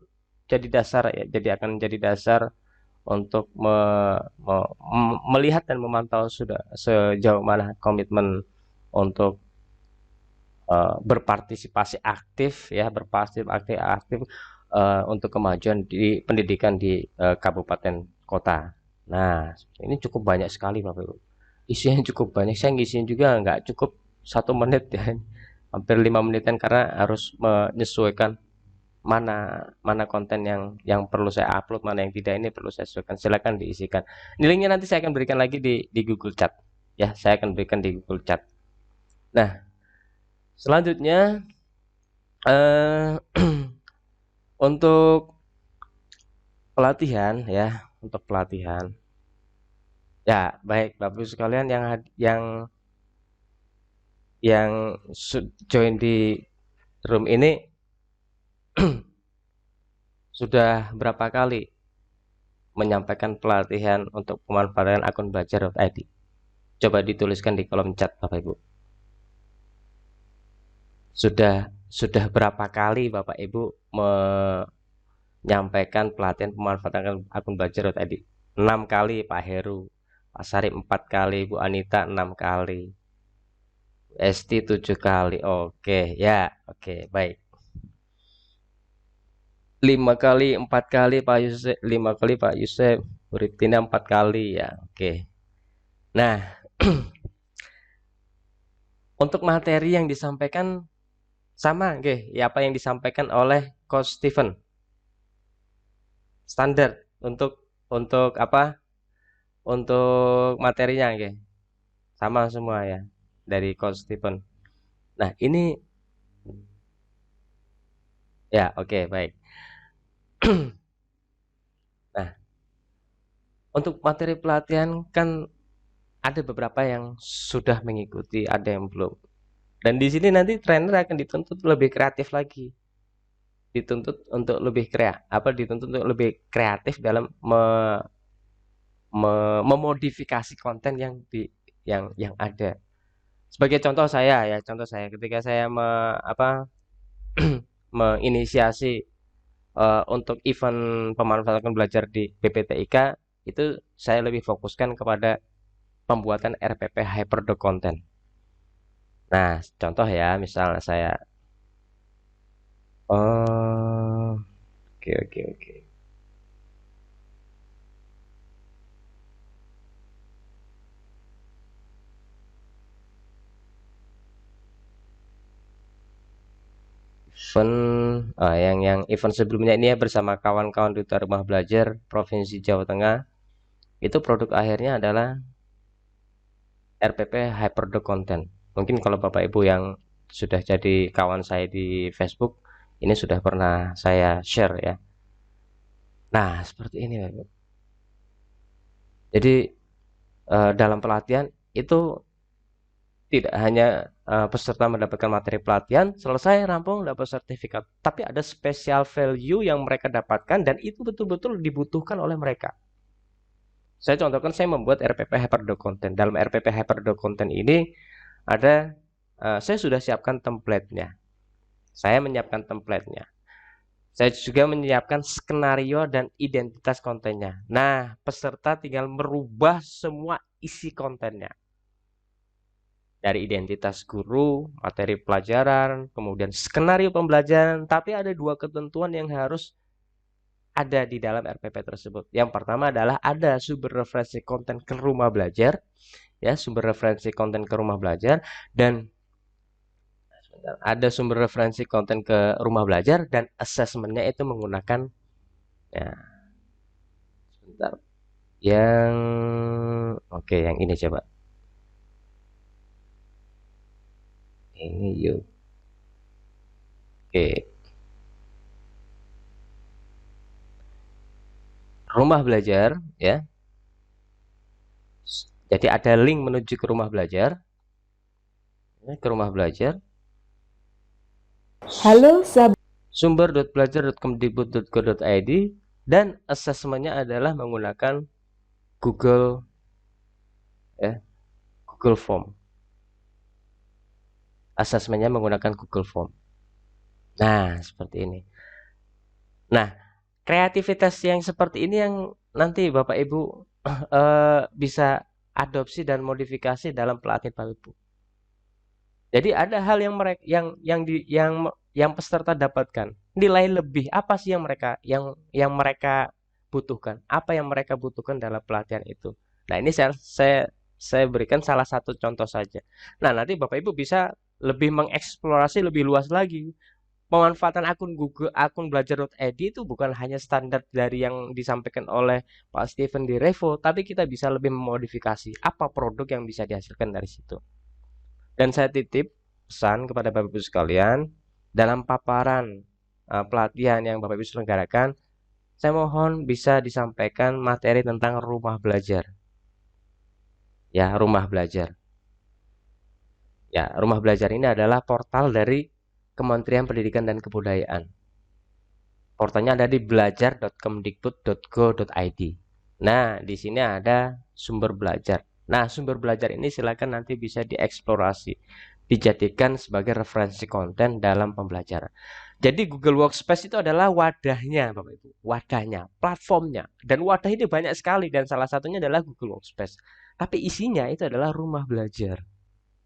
jadi dasar ya, jadi akan jadi dasar untuk melihat dan memantau sudah sejauh mana komitmen untuk berpartisipasi aktif ya, berpartisipasi aktif untuk kemajuan di pendidikan di kabupaten kota. Nah, ini cukup banyak sekali Bapak Ibu. Isinya cukup banyak. Saya ngisiin juga nggak cukup 1 menit ya, hampir 5 menitan karena harus menyesuaikan mana konten yang perlu saya upload, mana yang tidak, ini perlu saya sesuaikan. Silakan diisikan. Linknya nanti saya akan berikan lagi di Google Chat. Ya, saya akan berikan di Google Chat. Nah, selanjutnya untuk pelatihan ya, untuk pelatihan. Ya, baik Bapak Ibu sekalian yang join di room ini sudah berapa kali menyampaikan pelatihan untuk pemanfaatan akun belajar.id? Coba dituliskan di kolom chat Bapak Ibu. Sudah berapa kali Bapak Ibu menyampaikan pelatihan pemanfaatan akun belajar.id? 6 kali Pak Heru, Pak Sarip 4 kali, Bu Anita 6 kali, Esti 7 kali. Oke, ya. Oke, baik. 5 kali, 4 kali Pak Yusuf, 5 kali Pak Yusuf, Bu Riptina 4 kali ya. Oke. Nah, untuk materi yang disampaikan sama nggih, ya apa yang disampaikan oleh Coach Steven. Standar untuk apa? Untuk materinya nggih. Sama semua ya dari Coach Steven. Nah, ini ya oke, baik. Nah, untuk materi pelatihan kan ada beberapa yang sudah mengikuti, ada yang belum. Dan di sini nanti trainer akan dituntut lebih kreatif lagi. Dituntut untuk lebih dituntut untuk lebih kreatif dalam memodifikasi konten yang ada. Sebagai contoh saya ya, contoh saya ketika saya menginisiasi untuk event pemanfaatan belajar di BPTIK, itu saya lebih fokuskan kepada pembuatan RPP Hyperdoc Content. Nah, contoh ya, misalnya saya, oh, oke oke oke. Event, yang event sebelumnya ini ya bersama kawan-kawan Duta Rumah Belajar Provinsi Jawa Tengah, itu produk akhirnya adalah RPP Hyperdoc Content. Mungkin kalau Bapak Ibu yang sudah jadi kawan saya di Facebook, ini sudah pernah saya share ya. Nah, seperti ini Bapak. Jadi dalam pelatihan itu tidak hanya peserta mendapatkan materi pelatihan, selesai rampung dapat sertifikat, tapi ada special value yang mereka dapatkan dan itu betul-betul dibutuhkan oleh mereka. Saya contohkan, saya membuat RPP Hyperdoc Content. Dalam RPP Hyperdoc Content ini ada, saya sudah siapkan template-nya. Saya menyiapkan template-nya. Saya juga menyiapkan skenario dan identitas kontennya. Nah, peserta tinggal merubah semua isi kontennya. Dari identitas guru, materi pelajaran, kemudian skenario pembelajaran, tapi ada dua ketentuan yang harus ada di dalam RPP tersebut. Yang pertama adalah ada sumber referensi konten ke rumah belajar, ya, sumber referensi konten ke rumah belajar, dan ada sumber referensi konten ke rumah belajar dan asesmennya itu menggunakan, ya, sebentar, yang oke, yang ini coba, ini yuk, oke, rumah belajar, ya. Jadi ada link menuju ke rumah belajar, ya, ke rumah belajar. Halo Sab. Sumber.belajar.kemdikbud.go.id dan asesmennya adalah menggunakan Google, ya, Google Form. Asesmennya menggunakan Google Form. Nah, seperti ini. Nah, kreativitas yang seperti ini yang nanti Bapak Ibu bisa adopsi dan modifikasi dalam pelatihan Bapak Ibu. Jadi ada hal yang mereka yang peserta dapatkan. Nilai lebih apa sih yang mereka butuhkan? Apa yang mereka butuhkan dalam pelatihan itu? Nah, ini saya berikan salah satu contoh saja. Nah, nanti Bapak Ibu bisa lebih mengeksplorasi lebih luas lagi. Pemanfaatan akun Google, akun belajar.id itu bukan hanya standar dari yang disampaikan oleh Pak Steven di Revo, tapi kita bisa lebih memodifikasi apa produk yang bisa dihasilkan dari situ. Dan saya titip pesan kepada Bapak Ibu sekalian, dalam paparan pelatihan yang Bapak Ibu selenggarakan, saya mohon bisa disampaikan materi tentang rumah belajar. Ya, rumah belajar. Ya, rumah belajar ini adalah portal dari Kementerian Pendidikan dan Kebudayaan. Portalnya ada di belajar.kemdikbud.go.id. Nah, di sini ada sumber belajar. Nah, sumber belajar ini silakan nanti bisa dieksplorasi, dijadikan sebagai referensi konten dalam pembelajaran. Jadi Google Workspace itu adalah wadahnya, Bapak Ibu. Wadahnya, platformnya. Dan wadah ini banyak sekali dan salah satunya adalah Google Workspace. Tapi isinya itu adalah rumah belajar.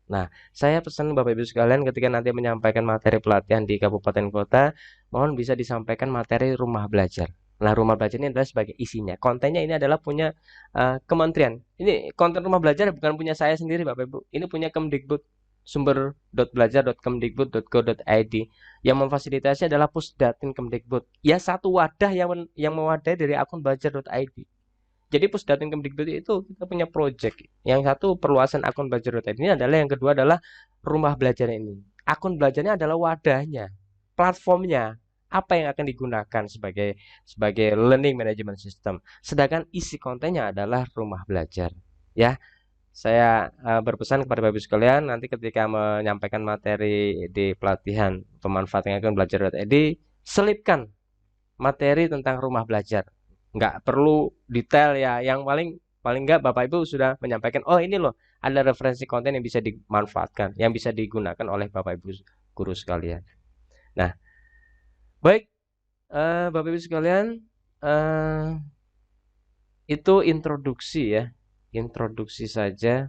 Nah, saya pesan Bapak Ibu sekalian ketika nanti menyampaikan materi pelatihan di kabupaten kota, mohon bisa disampaikan materi rumah belajar. Nah, rumah belajar ini adalah sebagai isinya. Kontennya ini adalah punya kementerian. Ini konten rumah belajar bukan punya saya sendiri, Bapak Ibu. Ini punya Kemdikbud, sumber.belajar.kemdikbud.go.id. Yang memfasilitasi adalah Pusdatin Kemdikbud. Ya, satu wadah yang mewadai dari akun belajar.id. Jadi Pusdatin Kemdikbud itu kita punya project. Yang satu perluasan akun belajar.id ini adalah, yang kedua adalah rumah belajar ini. Akun belajarnya adalah wadahnya, platformnya, apa yang akan digunakan sebagai learning management system. Sedangkan isi kontennya adalah rumah belajar. Ya, saya berpesan kepada Bapak Ibu sekalian, nanti ketika menyampaikan materi di pelatihan pemanfaatan akun belajar.id, selipkan materi tentang rumah belajar. Nggak perlu detail ya, yang paling paling enggak Bapak Ibu sudah menyampaikan, oh ini loh ada referensi konten yang bisa dimanfaatkan, yang bisa digunakan oleh Bapak Ibu guru sekalian. Nah, baik Bapak Ibu sekalian, eh, itu introduksi ya, introduksi saja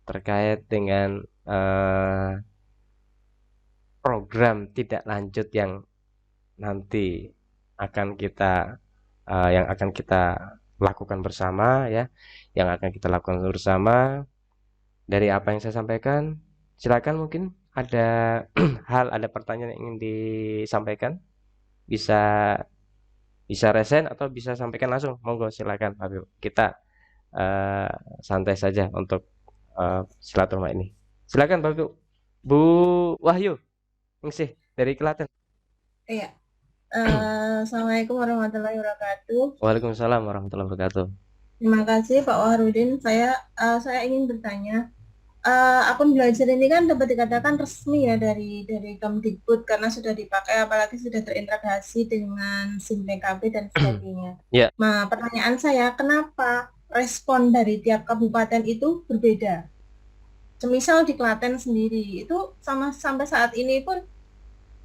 terkait dengan program tidak lanjut yang nanti akan kita lakukan bersama ya, yang akan kita lakukan bersama. Dari apa yang saya sampaikan, silakan mungkin ada ada pertanyaan yang ingin disampaikan, bisa bisa resen atau bisa sampaikan langsung, monggo silakan Pak Ibu. Kita eh, santai saja untuk silaturahmi ini. Silakan Pak Ibu. Bu Wahyu, sih dari Klaten. Iya. Assalamualaikum warahmatullahi wabarakatuh. Waalaikumsalam warahmatullahi wabarakatuh. Terima kasih Pak Wahrudin. Saya ingin bertanya, akun belajar ini kan dapat dikatakan resmi ya dari Kemdikbud karena sudah dipakai, apalagi sudah terintegrasi dengan SIM PKB dan sebagainya. Ya. Nah, pertanyaan saya, kenapa respon dari tiap kabupaten itu berbeda? Semisal di Klaten sendiri itu sampai saat ini pun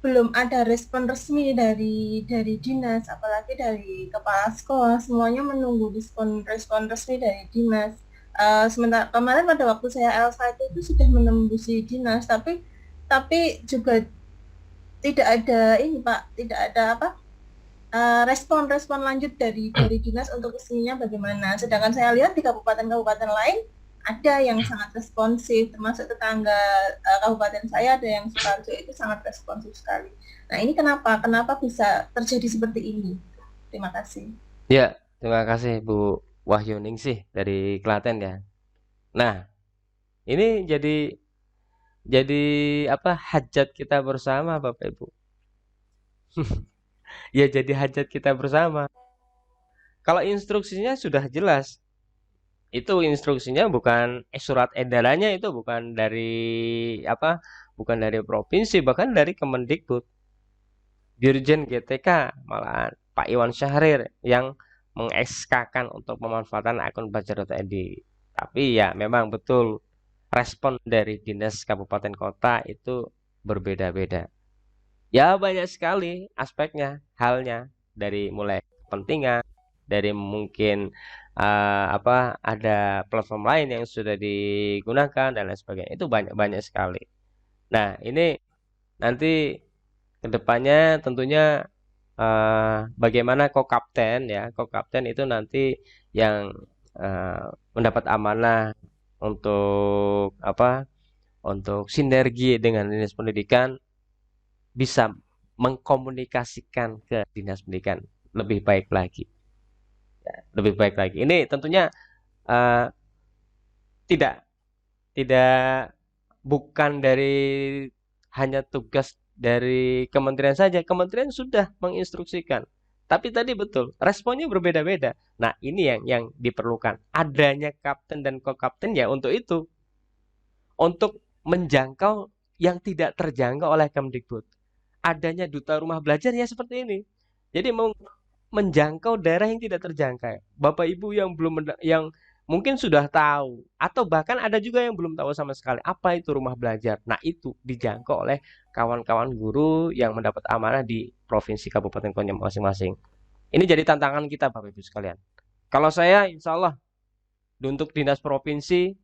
belum ada respon resmi dari dinas, apalagi dari kepala sekolah. Semuanya menunggu respon resmi dari dinas. Sementara kemarin pada waktu saya L1 itu sudah menembusi dinas, tapi juga tidak ada ini Pak, tidak ada respon lanjut dari dinas untuk resminya bagaimana. Sedangkan saya lihat di kabupaten-kabupaten lain ada yang sangat responsif, termasuk tetangga kabupaten saya ada yang Sukoharjo itu sangat responsif sekali. Nah, ini kenapa bisa terjadi seperti ini? Terima kasih. Ya, terima kasih Bu Wahyu Ningsih dari Klaten ya. Nah, ini jadi apa, hajat kita bersama Bapak Ibu. Ya jadi hajat kita bersama. Kalau instruksinya sudah jelas, itu instruksinya bukan surat edarannya itu bukan dari apa, bukan dari provinsi, bahkan dari Kemendikbud. Dirjen GTK malahan Pak Iwan Syahrir yang meng-SK-kan untuk pemanfaatan akun belajar.id. Tapi ya memang betul respon dari dinas kabupaten kota itu berbeda-beda. Ya banyak sekali aspeknya, halnya, dari mulai kepentingan, dari mungkin ada platform lain yang sudah digunakan dan lain sebagainya. Itu banyak sekali. Nah, ini nanti kedepannya tentunya bagaimana Kokapten ya, Kokapten itu nanti yang mendapat amanah untuk untuk sinergi dengan dinas pendidikan, bisa mengkomunikasikan ke dinas pendidikan lebih baik lagi, ya, lebih baik lagi. Ini tentunya uh, tidak tidak bukan dari hanya tugas dari kementerian saja. Kementerian sudah menginstruksikan. Tapi tadi betul, responnya berbeda-beda. Nah, ini yang diperlukan. Adanya kapten dan kokapten ya untuk itu. Untuk menjangkau yang tidak terjangkau oleh Kemdikbud. Adanya duta rumah belajar ya seperti ini. Jadi menjangkau daerah yang tidak terjangkau. Bapak Ibu yang yang mungkin sudah tahu atau bahkan ada juga yang belum tahu sama sekali apa itu rumah belajar. Nah, itu dijangkau oleh kawan-kawan guru yang mendapat amanah di provinsi kabupaten kota masing-masing. Ini jadi tantangan kita Bapak Ibu sekalian. Kalau saya insya Allah untuk dinas provinsi,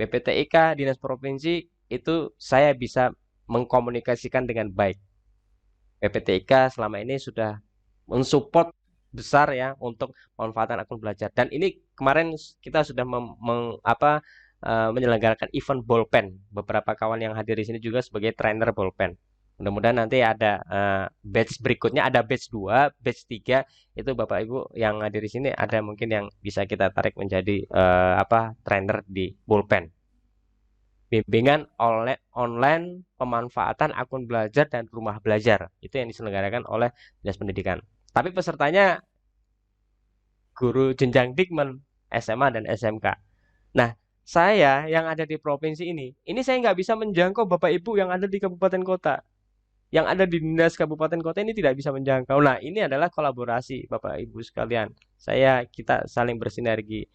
BPTIK, dinas provinsi itu saya bisa mengkomunikasikan dengan baik. BPTIK selama ini sudah mensupport besar ya untuk pemanfaatan akun belajar, dan ini kemarin kita sudah menyelenggarakan event bolpen. Beberapa kawan yang hadir di sini juga sebagai trainer bolpen. Mudah-mudahan nanti ada batch berikutnya, ada batch 2, batch 3 itu Bapak Ibu yang hadir di sini ada mungkin yang bisa kita tarik menjadi trainer di bolpen. Bimbingan oleh online pemanfaatan akun belajar dan rumah belajar itu yang diselenggarakan oleh Dinas Pendidikan. Tapi pesertanya guru jenjang Dikmen, SMA dan SMK. Nah, saya yang ada di provinsi ini saya nggak bisa menjangkau Bapak Ibu yang ada di kabupaten kota. Yang ada di dinas kabupaten kota ini tidak bisa menjangkau. Nah, ini adalah kolaborasi Bapak Ibu sekalian. Kita saling bersinergi.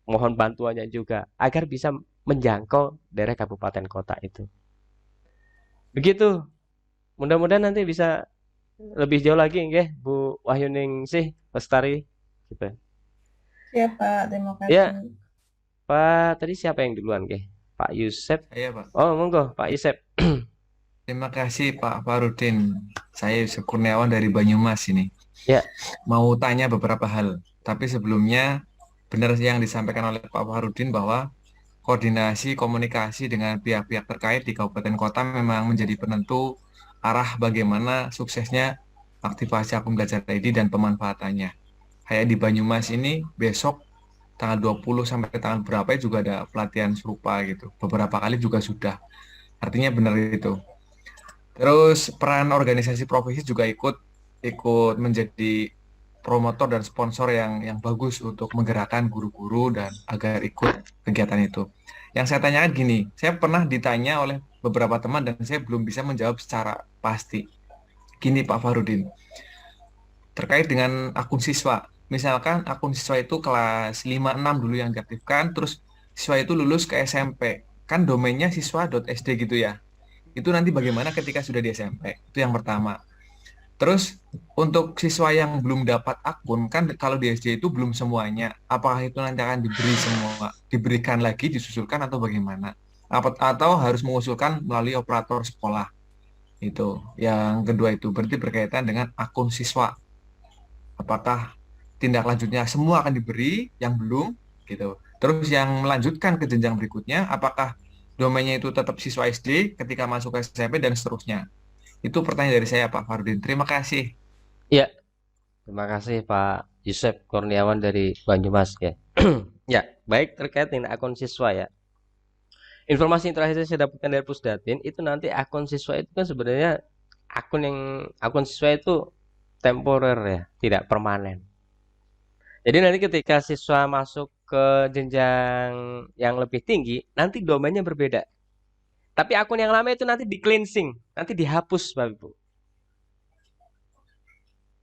mohon bantuannya juga agar bisa menjangkau daerah kabupaten kota itu. Begitu. Mudah-mudahan nanti bisa lebih jauh lagi nggih Bu Wahyuning sih Lestari gitu. Siap, Pak. Terima Ya, kasih. Pak tadi siapa yang duluan nggih? Pak Yusep. Saya Pak. Oh, monggo Pak Yusep. Terima kasih Pak Farudin. Saya Yusuf Kurniawan dari Banyumas ini. Ya, Mau tanya beberapa hal. Tapi sebelumnya benar yang disampaikan oleh Pak Farudin bahwa koordinasi komunikasi dengan pihak-pihak terkait di kabupaten kota memang menjadi penentu arah bagaimana suksesnya aktivasi akun belajar ID dan pemanfaatannya. Kayak di Banyumas ini besok tanggal 20 sampai tanggal berapa juga ada pelatihan serupa gitu. Beberapa kali juga sudah. Artinya benar itu. Terus peran organisasi profesi juga ikut ikut menjadi promotor dan sponsor yang bagus untuk menggerakkan guru-guru dan agar ikut kegiatan itu. Yang saya tanyakan gini, saya pernah ditanya oleh beberapa teman dan saya belum bisa menjawab secara pasti. Gini Pak Farudin, terkait dengan akun siswa. Misalkan akun siswa itu kelas 5-6 dulu yang diaktifkan, terus siswa itu lulus ke SMP. Kan domainnya siswa.sd gitu ya. Itu nanti bagaimana ketika sudah di SMP? Itu yang pertama. Terus untuk siswa yang belum dapat akun, kan kalau di SD itu belum semuanya. Apakah itu nanti akan diberi semua, diberikan lagi, disusulkan atau bagaimana? Atau harus mengusulkan melalui operator sekolah? Itu. Yang kedua itu berarti berkaitan dengan akun siswa. Apakah tindak lanjutnya semua akan diberi, yang belum, gitu. Terus yang melanjutkan ke jenjang berikutnya, apakah domainnya itu tetap siswa SD ketika masuk ke SMP dan seterusnya? Itu pertanyaan dari saya Pak Fardin. Terima kasih. ya. Terima kasih Pak Yusep Kurniawan dari Banyumas ya. Ya, baik terkait dengan akun siswa ya. Informasi yang terakhir saya dapatkan dari Pusdatin itu nanti akun siswa itu kan sebenarnya akun siswa itu temporer ya, tidak permanen. Jadi nanti ketika siswa masuk ke jenjang yang lebih tinggi, nanti domainnya berbeda. Tapi akun yang lama itu nanti di cleansing, nanti dihapus Bapak Ibu.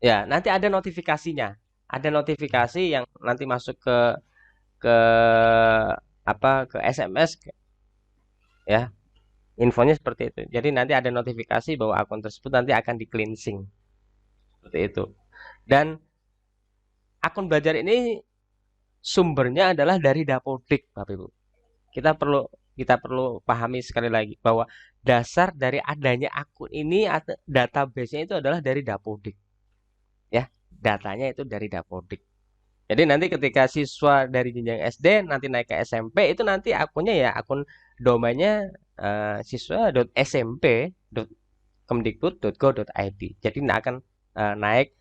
Ya, nanti ada notifikasinya. Ada notifikasi yang nanti masuk ke ke SMS ya. Infonya seperti itu. Jadi nanti ada notifikasi bahwa akun tersebut nanti akan di cleansing. Seperti itu. Dan akun belajar ini sumbernya adalah dari Dapodik, Bapak Ibu. Kita perlu pahami sekali lagi bahwa dasar dari adanya akun ini database-nya itu adalah dari Dapodik. Ya, datanya itu dari Dapodik. Jadi nanti ketika siswa dari jenjang SD nanti naik ke SMP itu nanti akunnya ya akun domainnya siswa.smp.kemdikbud.go.id. Jadi akan naik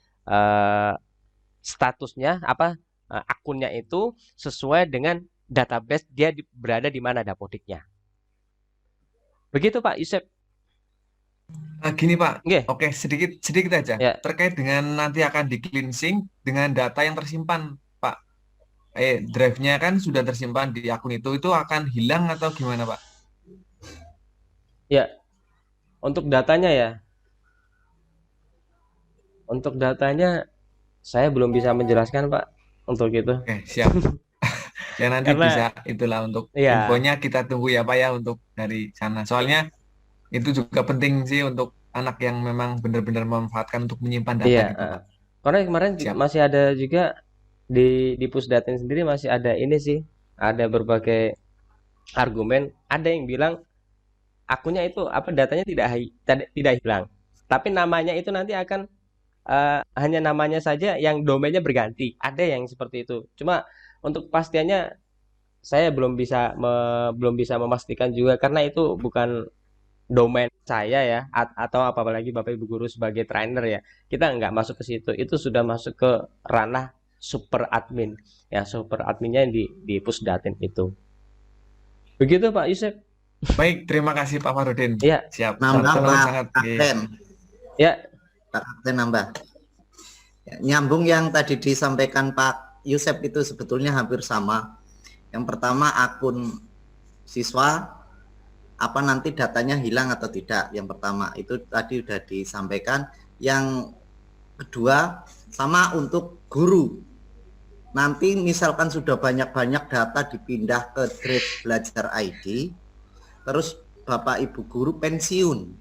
statusnya akunnya itu sesuai dengan database dia berada di mana Dapodiknya. Begitu Pak Yusep. Gini Pak, Nggih. oke sedikit aja Ya. terkait dengan nanti akan di cleansing dengan data yang tersimpan Pak. Drive-nya kan sudah tersimpan di akun itu akan hilang atau gimana Pak? Ya, untuk datanya ya. Untuk datanya saya belum bisa menjelaskan Pak untuk itu. Oke, siap. Ya nanti Karena bisa itulah untuk ya, infonya kita tunggu ya Pak ya untuk dari sana. Soalnya itu juga penting sih untuk anak yang memang benar-benar memanfaatkan untuk menyimpan data iya, gitu Pak. karena kemarin Siap. masih ada juga di Pusdatin sendiri masih ada ini sih, ada berbagai argumen. Ada yang bilang akunnya itu datanya tidak hilang, tapi namanya itu nanti akan hanya namanya saja yang domainnya berganti. Ada yang seperti itu. Cuma untuk pastiannya saya belum bisa memastikan juga karena itu bukan domain saya ya atau apalagi Bapak Ibu guru sebagai trainer ya. Kita nggak masuk ke situ. Itu sudah masuk ke ranah super admin. Ya, super adminnya di Pusdatin itu. Begitu Pak Yusuf. Baik, terima kasih Pak Farudin. Iya. Siap. Nambah Pak sangat Kapten. Ya. Pak Kapten nambah. Nyambung yang tadi disampaikan Pak Yusuf itu sebetulnya hampir sama. Yang pertama akun siswa apa nanti datanya hilang atau tidak. Yang pertama itu tadi sudah disampaikan. Yang kedua sama untuk guru. nanti misalkan sudah banyak-banyak data dipindah ke Drive Belajar ID, terus Bapak Ibu guru pensiun,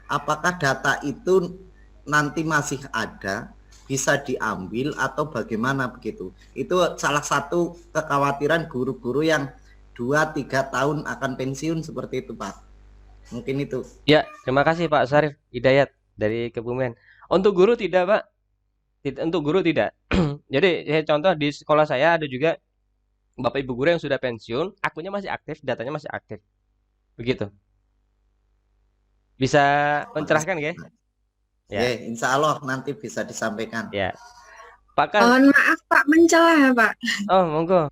apakah data itu nanti masih ada, bisa diambil atau bagaimana begitu? Itu salah satu kekhawatiran guru-guru yang 2-3 tahun akan pensiun seperti itu, Pak. Mungkin itu. Ya, terima kasih Pak Syarif Hidayat dari Kebumen. Untuk guru tidak, Pak. Untuk guru tidak. Jadi saya contoh di sekolah saya ada juga Bapak Ibu guru yang sudah pensiun, akunnya masih aktif, datanya masih aktif. Begitu. Bisa mencerahkan ya? Ya, insya Allah nanti bisa disampaikan. Ya. Pak Mohon maaf Pak, mencela Pak. Oh, monggo.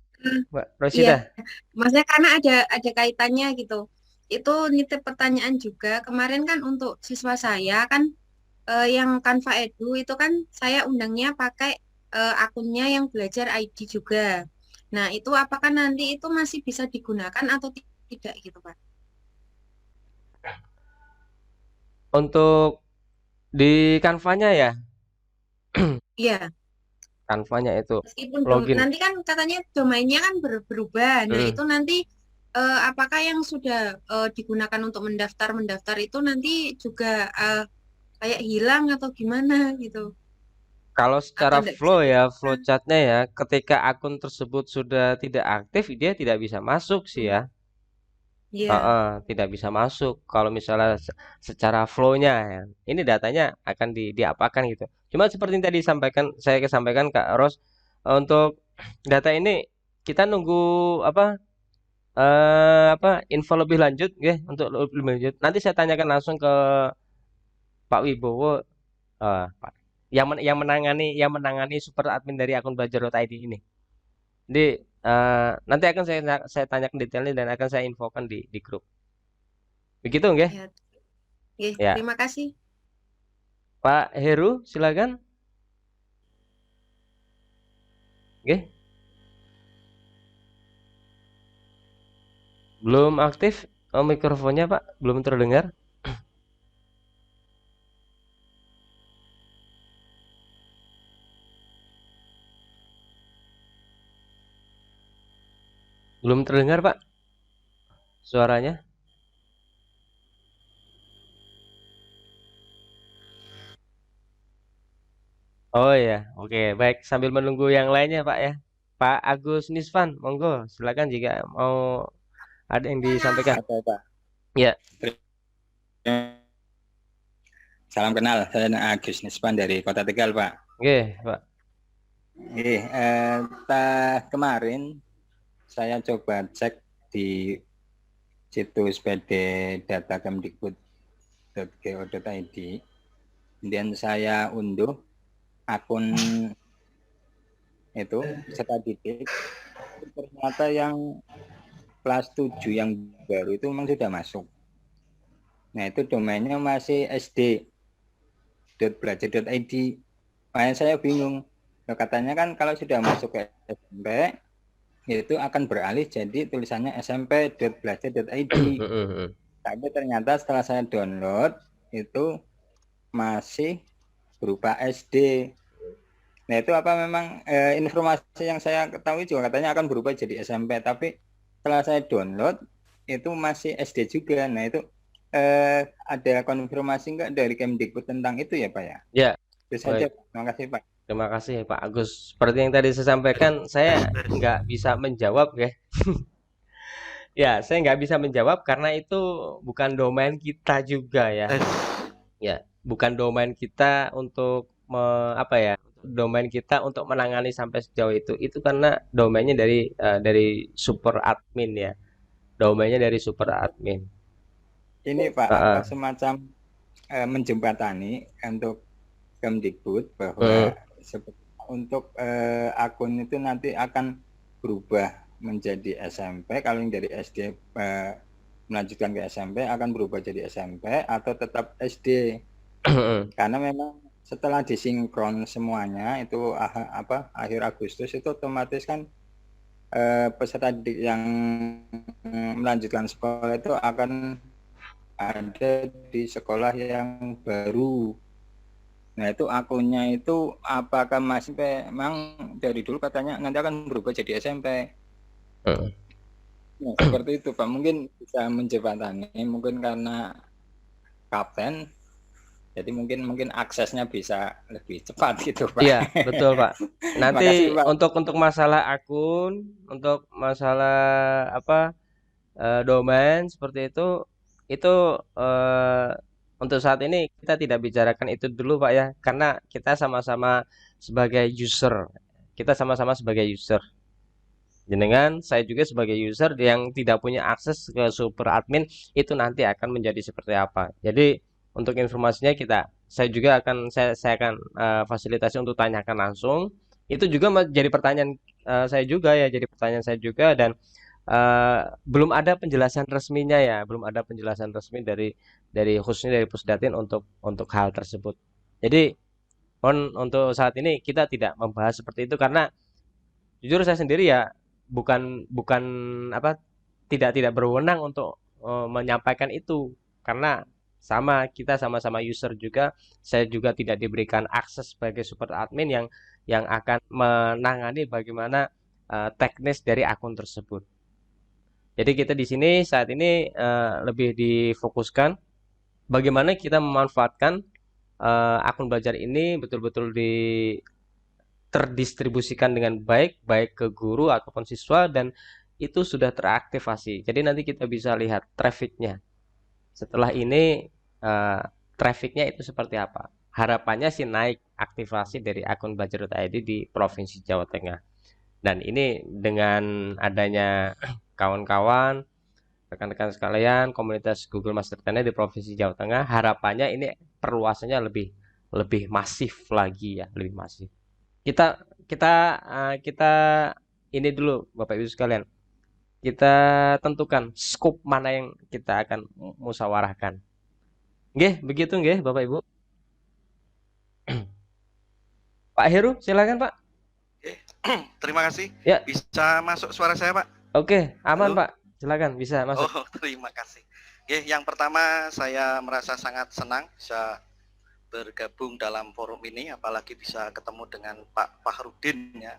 Mbak Rosida. Iya, maksudnya karena ada kaitannya gitu. Itu nitip pertanyaan juga. Kemarin kan untuk siswa saya kan yang Canva Edu itu kan saya undangnya pakai akunnya yang belajar ID juga. Nah, itu apakah nanti itu masih bisa digunakan atau tidak gitu, Pak? Untuk di Canva-nya ya? Iya. Canva-nya itu Meskipun login. nanti kan katanya domainnya kan berubah. Nah, itu nanti apakah yang sudah digunakan untuk mendaftar itu nanti juga kayak hilang atau gimana gitu? Kalau secara Atau flow ya, flow chatnya ya, ketika akun tersebut sudah tidak aktif, dia tidak bisa masuk sih ya. Iya. Tidak bisa masuk. Kalau misalnya secara flow-nya ya, ini datanya akan diapakan gitu. Cuma seperti yang tadi saya sampaikan Kak Ros, untuk data ini kita nunggu info lebih lanjut ya, untuk lebih lanjut. Nanti saya tanyakan langsung ke Pak Wibowo, Pak, yang menangani super admin dari akun belajar.id ini. Jadi nanti akan saya tanyakan detailnya dan akan saya infokan di grup. Begitu nggih? Ya. Terima kasih. Pak Heru, silakan. Nggih. Belum aktif mikrofonnya, Pak. Belum terdengar. Belum terdengar, Pak. Suaranya. Oh ya, oke, baik. Sambil menunggu yang lainnya, Pak ya. Pak Agus Nisvan, monggo, silakan jika mau ada yang disampaikan. Oke, Pak. Ya. Salam kenal, saya Agus Nisvan dari Kota Tegal, Pak. Oke, Pak. Kemarin saya coba cek di situs PD data kemdikbud.go.id, kemudian saya unduh akun itu peserta didik. Ternyata yang kelas 7 yang baru itu memang sudah masuk. Nah, itu domainnya masih sd.belajar.id. Makanya saya bingung. Katanya kan kalau sudah masuk ke SMP itu akan beralih jadi tulisannya smp.belajar.id. Tapi ternyata setelah saya download itu masih berupa SD. Nah, itu apa memang informasi yang saya ketahui juga katanya akan berubah jadi SMP, tapi setelah saya download itu masih SD juga. Nah, itu ada konfirmasi enggak dari Kemdikbud tentang itu ya, Pak ya? Ya. Itu saja. Terima kasih, Pak. Terima kasih Pak Agus. Seperti yang tadi saya sampaikan, saya nggak bisa menjawab ya. Ya, saya nggak bisa menjawab karena itu bukan domain kita juga ya. Ya, bukan domain kita untuk domain kita untuk menangani sampai sejauh itu. Itu karena domainnya dari super admin ya. Domainnya dari super admin. Ini Pak, semacam menjembatani untuk Kemdikbud bahwa untuk akun itu nanti akan berubah menjadi SMP. Kalau yang dari SD melanjutkan ke SMP akan berubah jadi SMP atau tetap SD. Karena memang setelah disinkron semuanya itu akhir Agustus itu otomatis kan peserta didik yang melanjutkan sekolah itu akan ada di sekolah yang baru. Nah itu akunnya itu apakah masih memang dari dulu katanya nanti akan berubah jadi SMP. Nah, seperti itu Pak, mungkin bisa menjembatani, mungkin karena kapten, jadi mungkin aksesnya bisa lebih cepat gitu Pak. Iya, betul Pak. Nanti Makasih Pak. untuk masalah akun, untuk masalah apa domain seperti itu untuk saat ini kita tidak bicarakan itu dulu Pak ya, karena kita sama-sama sebagai user, kita sama-sama sebagai user. Jenengan, saya juga sebagai user yang tidak punya akses ke super admin itu nanti akan menjadi seperti apa. Jadi untuk informasinya saya akan fasilitasi untuk tanyakan langsung. Itu juga jadi pertanyaan saya juga ya, jadi pertanyaan saya juga dan belum ada penjelasan resminya ya, belum ada penjelasan resmi dari khususnya dari Pusdatin untuk hal tersebut. Jadi untuk saat ini kita tidak membahas seperti itu karena jujur saya sendiri ya bukan bukan apa tidak berwenang untuk menyampaikan itu karena kita sama-sama user juga, saya juga tidak diberikan akses sebagai super admin yang akan menangani bagaimana teknis dari akun tersebut. Jadi kita di sini saat ini lebih difokuskan bagaimana kita memanfaatkan akun belajar ini betul-betul terdistribusikan dengan baik ke guru ataupun siswa dan itu sudah teraktivasi. Jadi nanti kita bisa lihat trafficnya. Setelah ini trafficnya itu seperti apa. Harapannya sih naik aktivasi dari akun belajar.id di Provinsi Jawa Tengah. Dan ini dengan adanya kawan-kawan, rekan-rekan sekalian, komunitas Google Master Trainer di Provinsi Jawa Tengah, harapannya ini perluasannya lebih masif lagi ya, lebih masif. Kita ini dulu Bapak Ibu sekalian. Kita tentukan skop mana yang kita akan musyawarahkan. Nggih, begitu nggih Bapak Ibu. Pak Heru, silakan Pak. Terima kasih. Ya. Bisa masuk suara saya, Pak? Oke, aman Halo? Pak. Silakan bisa masuk. Oh, terima kasih. Yang pertama saya merasa sangat senang bisa bergabung dalam forum ini, apalagi bisa ketemu dengan Pak Fahrudin ya.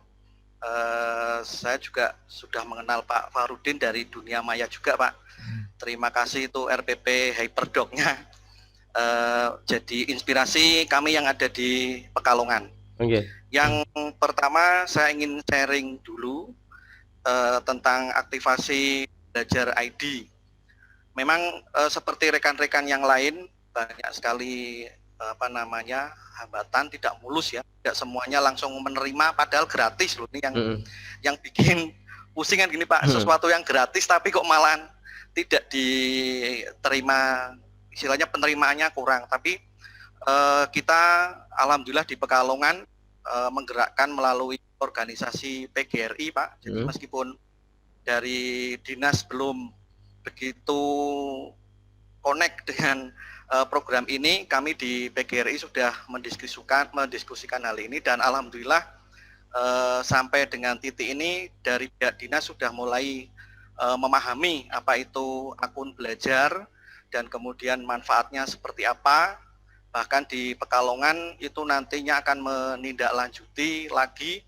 Saya juga sudah mengenal Pak Fahrudin dari dunia maya juga Pak. Terima kasih itu RPP Hyperdoc-nya. Jadi inspirasi kami yang ada di Pekalongan. Okay. Yang pertama saya ingin sharing dulu tentang aktivasi belajar ID. Memang seperti rekan-rekan yang lain banyak sekali hambatan, tidak mulus ya, tidak semuanya langsung menerima padahal gratis loh ini yang bikin pusing kan gini Pak, sesuatu yang gratis tapi kok malah tidak diterima, istilahnya penerimaannya kurang. Tapi kita alhamdulillah di Pekalongan menggerakkan melalui organisasi PGRI Pak. Jadi meskipun dari dinas belum begitu connect dengan program ini, kami di PGRI sudah mendiskusikan hal ini dan alhamdulillah sampai dengan titik ini dari pihak dinas sudah mulai memahami apa itu akun belajar dan kemudian manfaatnya seperti apa. Bahkan di Pekalongan itu nantinya akan menindaklanjuti lagi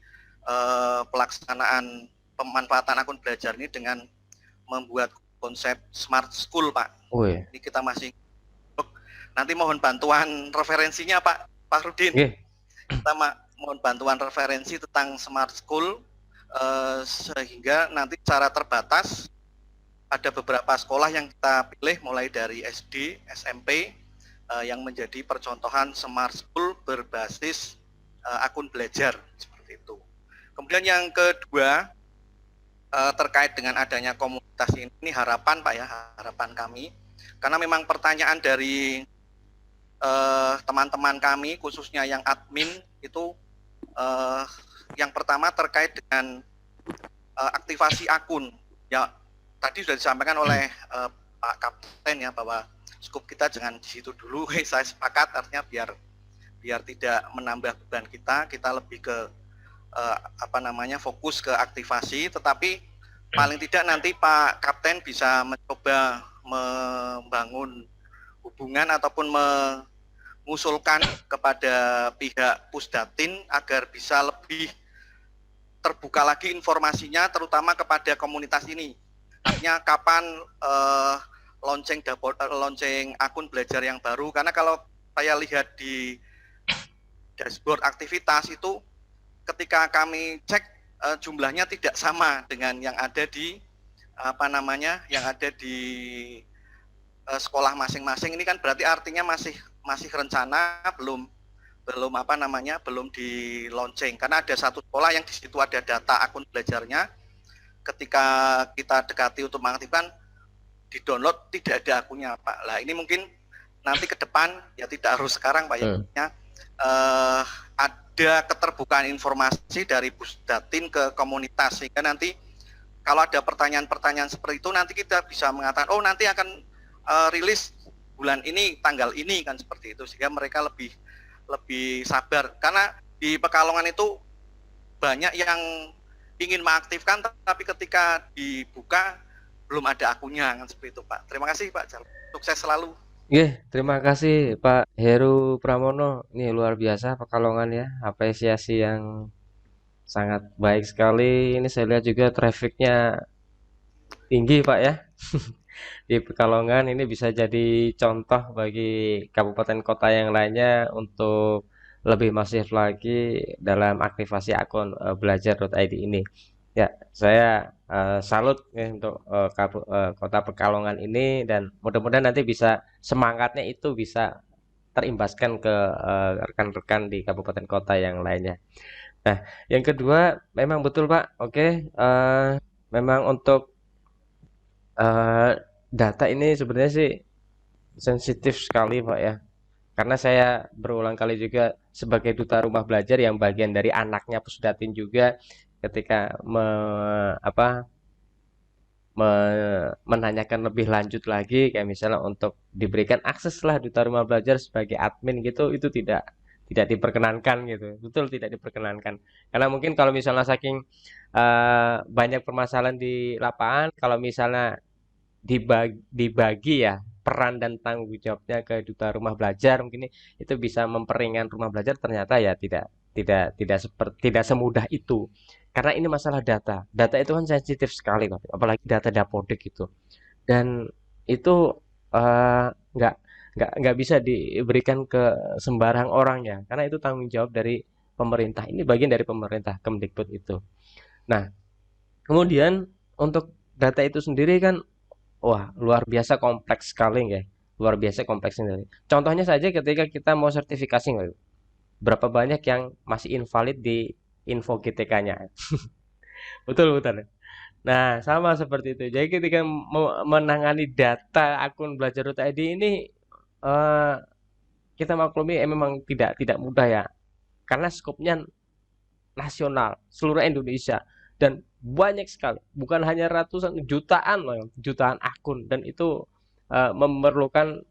pelaksanaan pemanfaatan akun belajar ini dengan membuat konsep smart school Pak. Ini kita masih nanti mohon bantuan referensinya Pak Fahrudin. Kita mohon bantuan referensi tentang smart school sehingga nanti secara terbatas ada beberapa sekolah yang kita pilih mulai dari SD, SMP yang menjadi percontohan smart school berbasis akun belajar seperti itu. Kemudian yang kedua terkait dengan adanya komunitas ini harapan Pak ya, harapan kami karena memang pertanyaan dari teman-teman kami khususnya yang admin itu yang pertama terkait dengan aktivasi akun ya, tadi sudah disampaikan oleh Pak Kapten ya bahwa skop kita jangan di situ dulu. Saya sepakat, artinya biar tidak menambah beban kita lebih ke fokus ke aktivasi, tetapi paling tidak nanti Pak Kapten bisa mencoba membangun hubungan ataupun mengusulkan kepada pihak Pusdatin agar bisa lebih terbuka lagi informasinya, terutama kepada komunitas ini. Artinya kapan launching akun belajar yang baru, karena kalau saya lihat di dashboard aktivitas itu ketika kami cek jumlahnya tidak sama dengan yang ada di yang ada di sekolah masing-masing. Ini kan berarti artinya masih rencana, belum di launching, karena ada satu sekolah yang di situ ada data akun belajarnya. Ketika kita dekati untuk mengaktifkan, di download tidak ada akunnya, Pak. Lah ini mungkin nanti ke depan, ya tidak harus sekarang, Pak, ya, ada keterbukaan informasi dari Pusdatin ke komunitas, sehingga nanti kalau ada pertanyaan-pertanyaan seperti itu, nanti kita bisa mengatakan, oh nanti akan rilis bulan ini, tanggal ini, kan seperti itu, sehingga mereka lebih sabar. Karena di Pekalongan itu banyak yang ingin mengaktifkan, tapi ketika dibuka belum ada akunnya, kan seperti itu, Pak. Terima kasih, Pak. Sukses selalu. Terima kasih Pak Heru Pramono. Ini luar biasa Pekalongan ya, apresiasi yang sangat baik sekali. Ini saya lihat juga trafficnya tinggi Pak ya. Di Pekalongan ini bisa jadi contoh bagi kabupaten kota yang lainnya untuk lebih masif lagi dalam aktivasi akun belajar.id ini. Ya, saya salut ya untuk kota Pekalongan ini, dan mudah-mudahan nanti bisa semangatnya itu bisa terimbaskan ke rekan-rekan di kabupaten kota yang lainnya. Nah, yang kedua memang betul Pak. Oke, memang untuk data ini sebenarnya sih sensitif sekali Pak ya. Karena saya berulang kali juga sebagai duta rumah belajar yang bagian dari anaknya Pusdatin juga, ketika menanyakan lebih lanjut lagi, kayak misalnya untuk diberikan akses lah duta rumah belajar sebagai admin gitu, itu tidak diperkenankan gitu. Betul, tidak diperkenankan. Karena mungkin kalau misalnya saking banyak permasalahan di lapangan, kalau misalnya dibagi ya peran dan tanggung jawabnya ke duta rumah belajar, mungkin itu bisa memperingan rumah belajar. Ternyata ya tidak semudah itu, karena ini masalah data itu kan sensitif sekali, apalagi data Dapodik itu, dan itu nggak bisa diberikan ke sembarang orang ya, karena itu tanggung jawab dari pemerintah. Ini bagian dari pemerintah, Kemdikbud itu. Nah, kemudian untuk data itu sendiri kan, wah, luar biasa kompleks sekali ya. Luar biasa kompleksnya. Contohnya saja ketika kita mau sertifikasi, berapa banyak yang masih invalid di info GTK-nya. Betul. Nah, sama seperti itu. Jadi ketika menangani data akun belajar.id ini, kita maklumi memang tidak mudah ya. Karena skopnya nasional, seluruh Indonesia, dan banyak sekali, bukan hanya ratusan, jutaan akun, dan itu memerlukan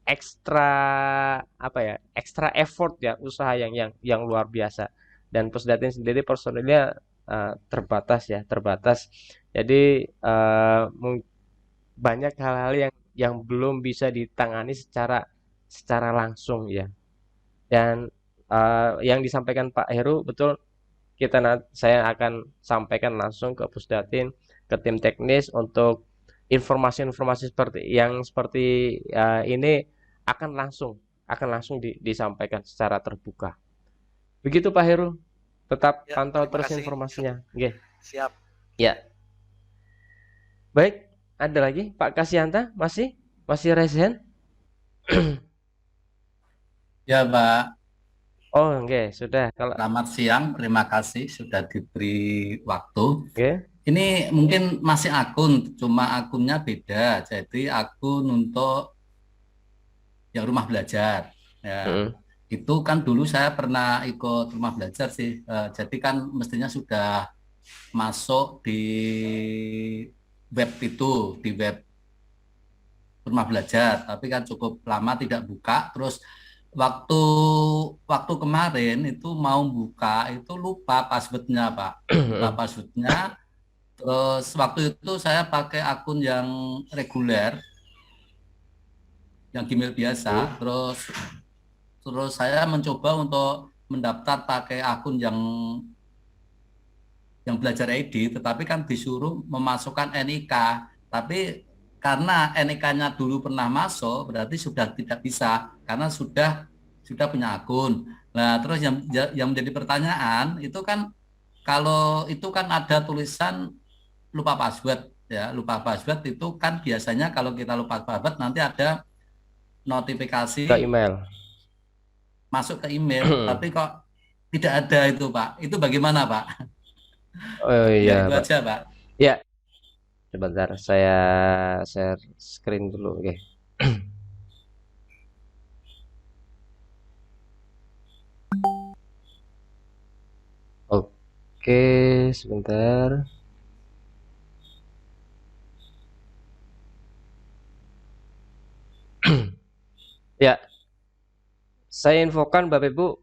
ekstra effort ya, usaha yang luar biasa. Dan Pusdatin sendiri personilnya terbatas. Jadi banyak hal-hal yang belum bisa ditangani secara langsung ya. Dan yang disampaikan Pak Heru betul, saya akan sampaikan langsung ke Pusdatin, ke tim teknis, untuk informasi-informasi seperti ini akan langsung disampaikan secara terbuka. Begitu Pak Heru, tetap Ya, pantau terima terus kasih. informasinya. Oke. Siap. Ya. Baik, ada lagi Pak Kasianta, masih raise hand? Ya, Pak. Oh, oke, sudah. Kalau Selamat siang, terima kasih sudah diberi waktu. oke. Ini mungkin masih akun, cuma akunnya beda. Jadi akun untuk yang rumah belajar. Ya, itu kan dulu saya pernah ikut rumah belajar sih. Jadi kan mestinya sudah masuk di web itu, di web rumah belajar. Tapi kan cukup lama tidak buka. Terus waktu kemarin itu mau buka itu lupa passwordnya Pak, lupa passwordnya. Terus waktu itu saya pakai akun yang reguler, yang Gmail biasa. Terus saya mencoba untuk mendaftar pakai akun yang belajar ID, tetapi kan disuruh memasukkan NIK. Tapi karena NIK-nya dulu pernah masuk, berarti sudah tidak bisa karena sudah punya akun. Nah, terus yang menjadi pertanyaan itu kan, kalau itu kan ada tulisan lupa password ya, lupa password itu kan biasanya kalau kita lupa password nanti ada notifikasi ke email, masuk ke email, tapi kok tidak ada itu, Pak. Itu bagaimana, Pak? Oh Ya iya itu Pak. aja, Pak. Ya, sebentar saya share screen dulu. Oke. Oke, sebentar. Ya, saya infokan Bapak Ibu,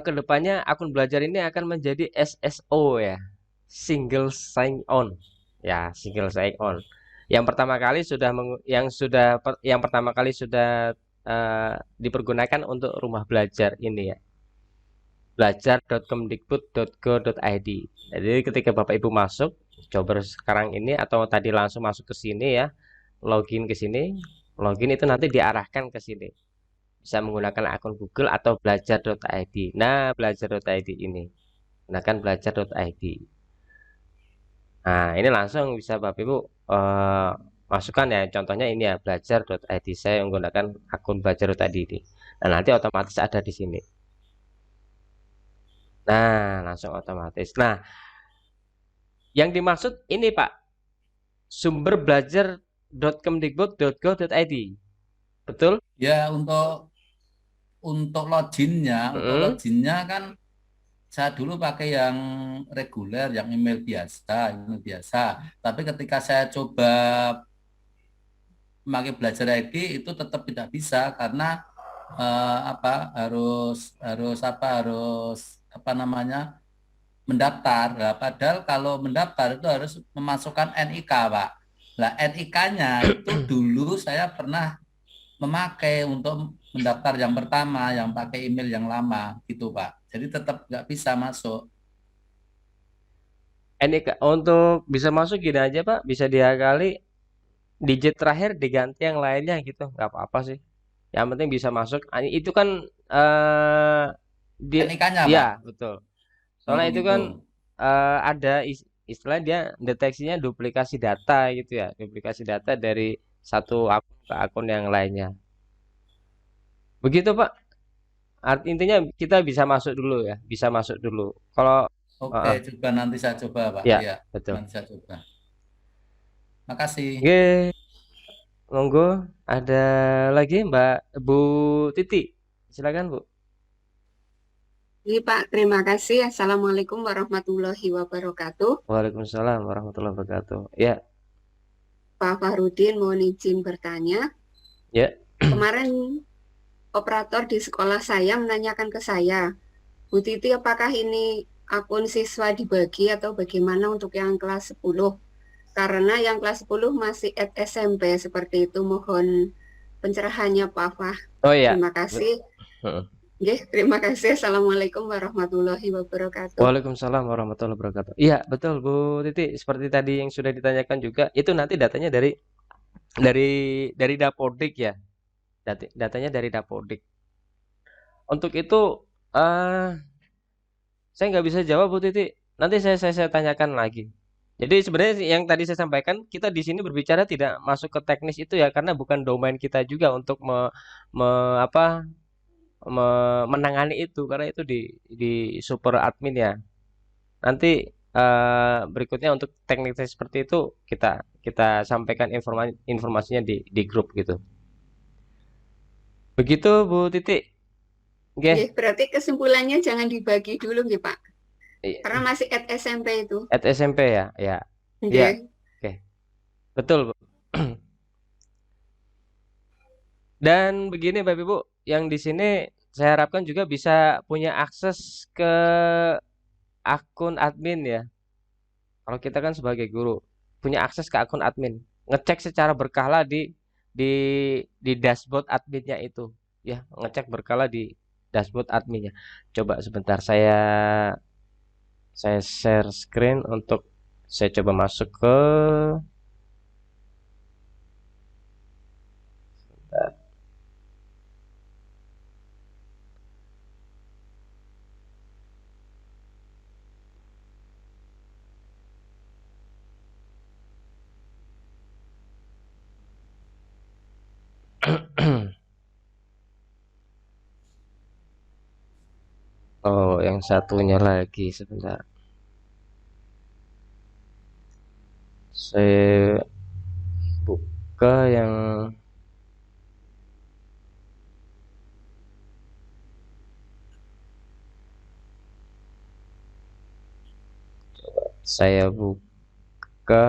ke depannya akun belajar ini akan menjadi SSO ya, single sign on. Ya, single sign on. Yang pertama kali sudah dipergunakan untuk rumah belajar ini ya. belajar.kemdikbud.go.id. Jadi ketika Bapak Ibu masuk, coba sekarang ini atau tadi langsung masuk ke sini ya, login ke sini, login itu nanti diarahkan ke sini. Bisa menggunakan akun Google atau belajar.id. Nah, belajar.id ini. Gunakan belajar.id. Nah, ini langsung bisa Bapak Ibu masukkan ya. Contohnya ini ya, belajar.id. Saya menggunakan akun belajar.id ini. Nah, nanti otomatis ada di sini. Nah, langsung otomatis. Nah, yang dimaksud ini Pak, sumber belajar.kemdikbud.go.id. Betul? Ya, untuk loginnya, kan saya dulu pakai yang reguler, yang email biasa. Tapi ketika saya coba memakai belajar ID itu tetap tidak bisa karena harus mendaftar. Nah, padahal kalau mendaftar itu harus memasukkan NIK, Pak. Nah, NIK-nya itu dulu saya pernah memakai untuk mendaftar yang pertama, yang pakai email yang lama, gitu, Pak. Jadi tetap nggak bisa masuk. NIK untuk bisa masuk gini aja Pak, bisa diakali digit terakhir diganti yang lainnya gitu, nggak apa-apa sih. Yang penting bisa masuk. Itu kan NIK-nya, Pak. ya betul. Soalnya itu kan ada istilahnya dia deteksinya duplikasi data gitu ya, duplikasi data dari satu akun ke akun yang lainnya. Begitu Pak. Intinya kita bisa masuk dulu ya, bisa masuk dulu. Kalau Oke, coba nanti saya coba, Pak. ya, Iya, betul. nanti saya coba. Makasih. Oke, monggo. Ada lagi Mbak Bu Titi. Silakan Bu. Iya Pak, terima kasih. Assalamualaikum warahmatullahi wabarakatuh. Waalaikumsalam warahmatullahi wabarakatuh. Ya. Pak Fahrudin, mohon izin bertanya. Ya. Kemarin operator di sekolah saya menanyakan ke saya, Bu Titi, apakah ini akun siswa dibagi atau bagaimana untuk yang kelas 10? Karena yang kelas 10 masih at SMP seperti itu. Mohon pencerahannya Pak Fah. Oh iya. Terima kasih. Terima kasih. Assalamualaikum warahmatullahi wabarakatuh. Waalaikumsalam warahmatullahi wabarakatuh. Iya, betul Bu Titi. Seperti tadi yang sudah ditanyakan juga, itu nanti datanya dari Dapodik ya. Datanya dari Dapodik. Untuk itu saya nggak bisa jawab Bu Titi. Nanti saya tanyakan lagi. Jadi sebenarnya yang tadi saya sampaikan, kita di sini berbicara tidak masuk ke teknis itu ya, karena bukan domain kita juga untuk menangani itu, karena itu di super admin ya. Nanti berikutnya untuk teknik seperti itu kita sampaikan informasinya di grup gitu. Begitu Bu Titi. Oke. Berarti kesimpulannya jangan dibagi dulu nih Pak. Karena masih at SMP itu. At SMP ya, ya. Iya. Oke. Betul Bu. Dan begini Bapak Ibu, yang di sini saya harapkan juga bisa punya akses ke akun admin ya. Kalau kita kan sebagai guru punya akses ke akun admin, ngecek secara berkala di di dashboard adminnya itu ya, ngecek berkala di dashboard adminnya. Coba sebentar saya share screen untuk saya coba masuk ke oh, yang satunya lagi sebentar. Saya buka yang saya buka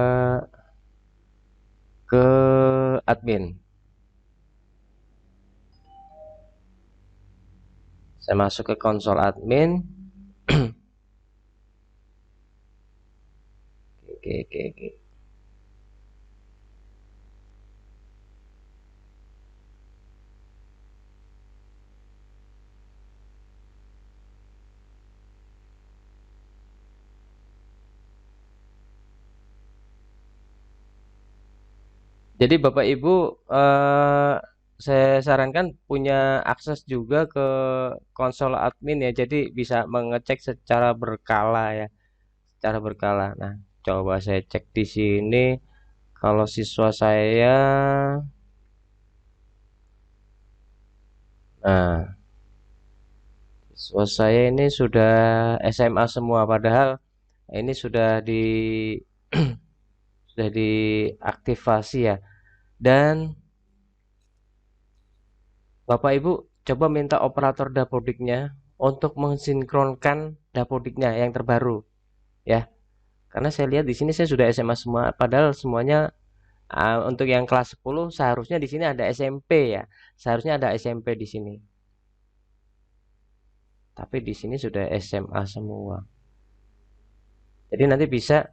ke admin. Saya masuk ke konsol admin. Oke. Jadi Bapak Ibu, saya sarankan punya akses juga ke konsol admin ya. Jadi bisa mengecek secara berkala ya, secara berkala. Nah, coba saya cek di sini. Kalau siswa saya, nah, siswa saya ini sudah SMA semua, padahal ini sudah sudah diaktifasi ya. Dan Bapak Ibu coba minta operator dapodiknya untuk mensinkronkan dapodiknya yang terbaru ya. Karena saya lihat di sini saya sudah SMA semua, padahal semuanya untuk yang kelas 10 seharusnya di sini ada SMP ya. Seharusnya ada SMP di sini. Tapi di sini sudah SMA semua. Jadi nanti bisa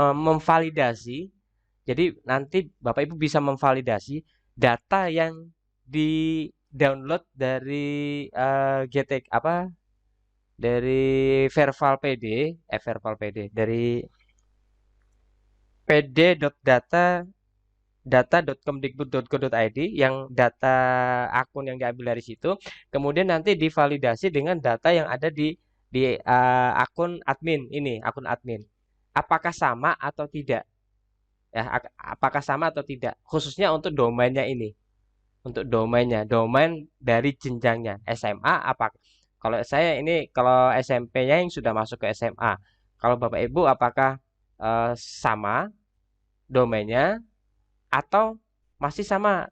memvalidasi. Jadi nanti Bapak Ibu bisa memvalidasi data yang di download dari GTK dari Verval PD, dari pd.data.kemdikbud.go.id yang data akun yang diambil dari situ, kemudian nanti divalidasi dengan data yang ada di akun admin ini, akun admin. Apakah sama atau tidak? Ya, apakah sama atau tidak? Khususnya untuk domainnya ini. Untuk domain dari jenjangnya SMA apa? Kalau saya ini kalau SMP-nya yang sudah masuk ke SMA. Kalau Bapak Ibu apakah sama domainnya atau masih sama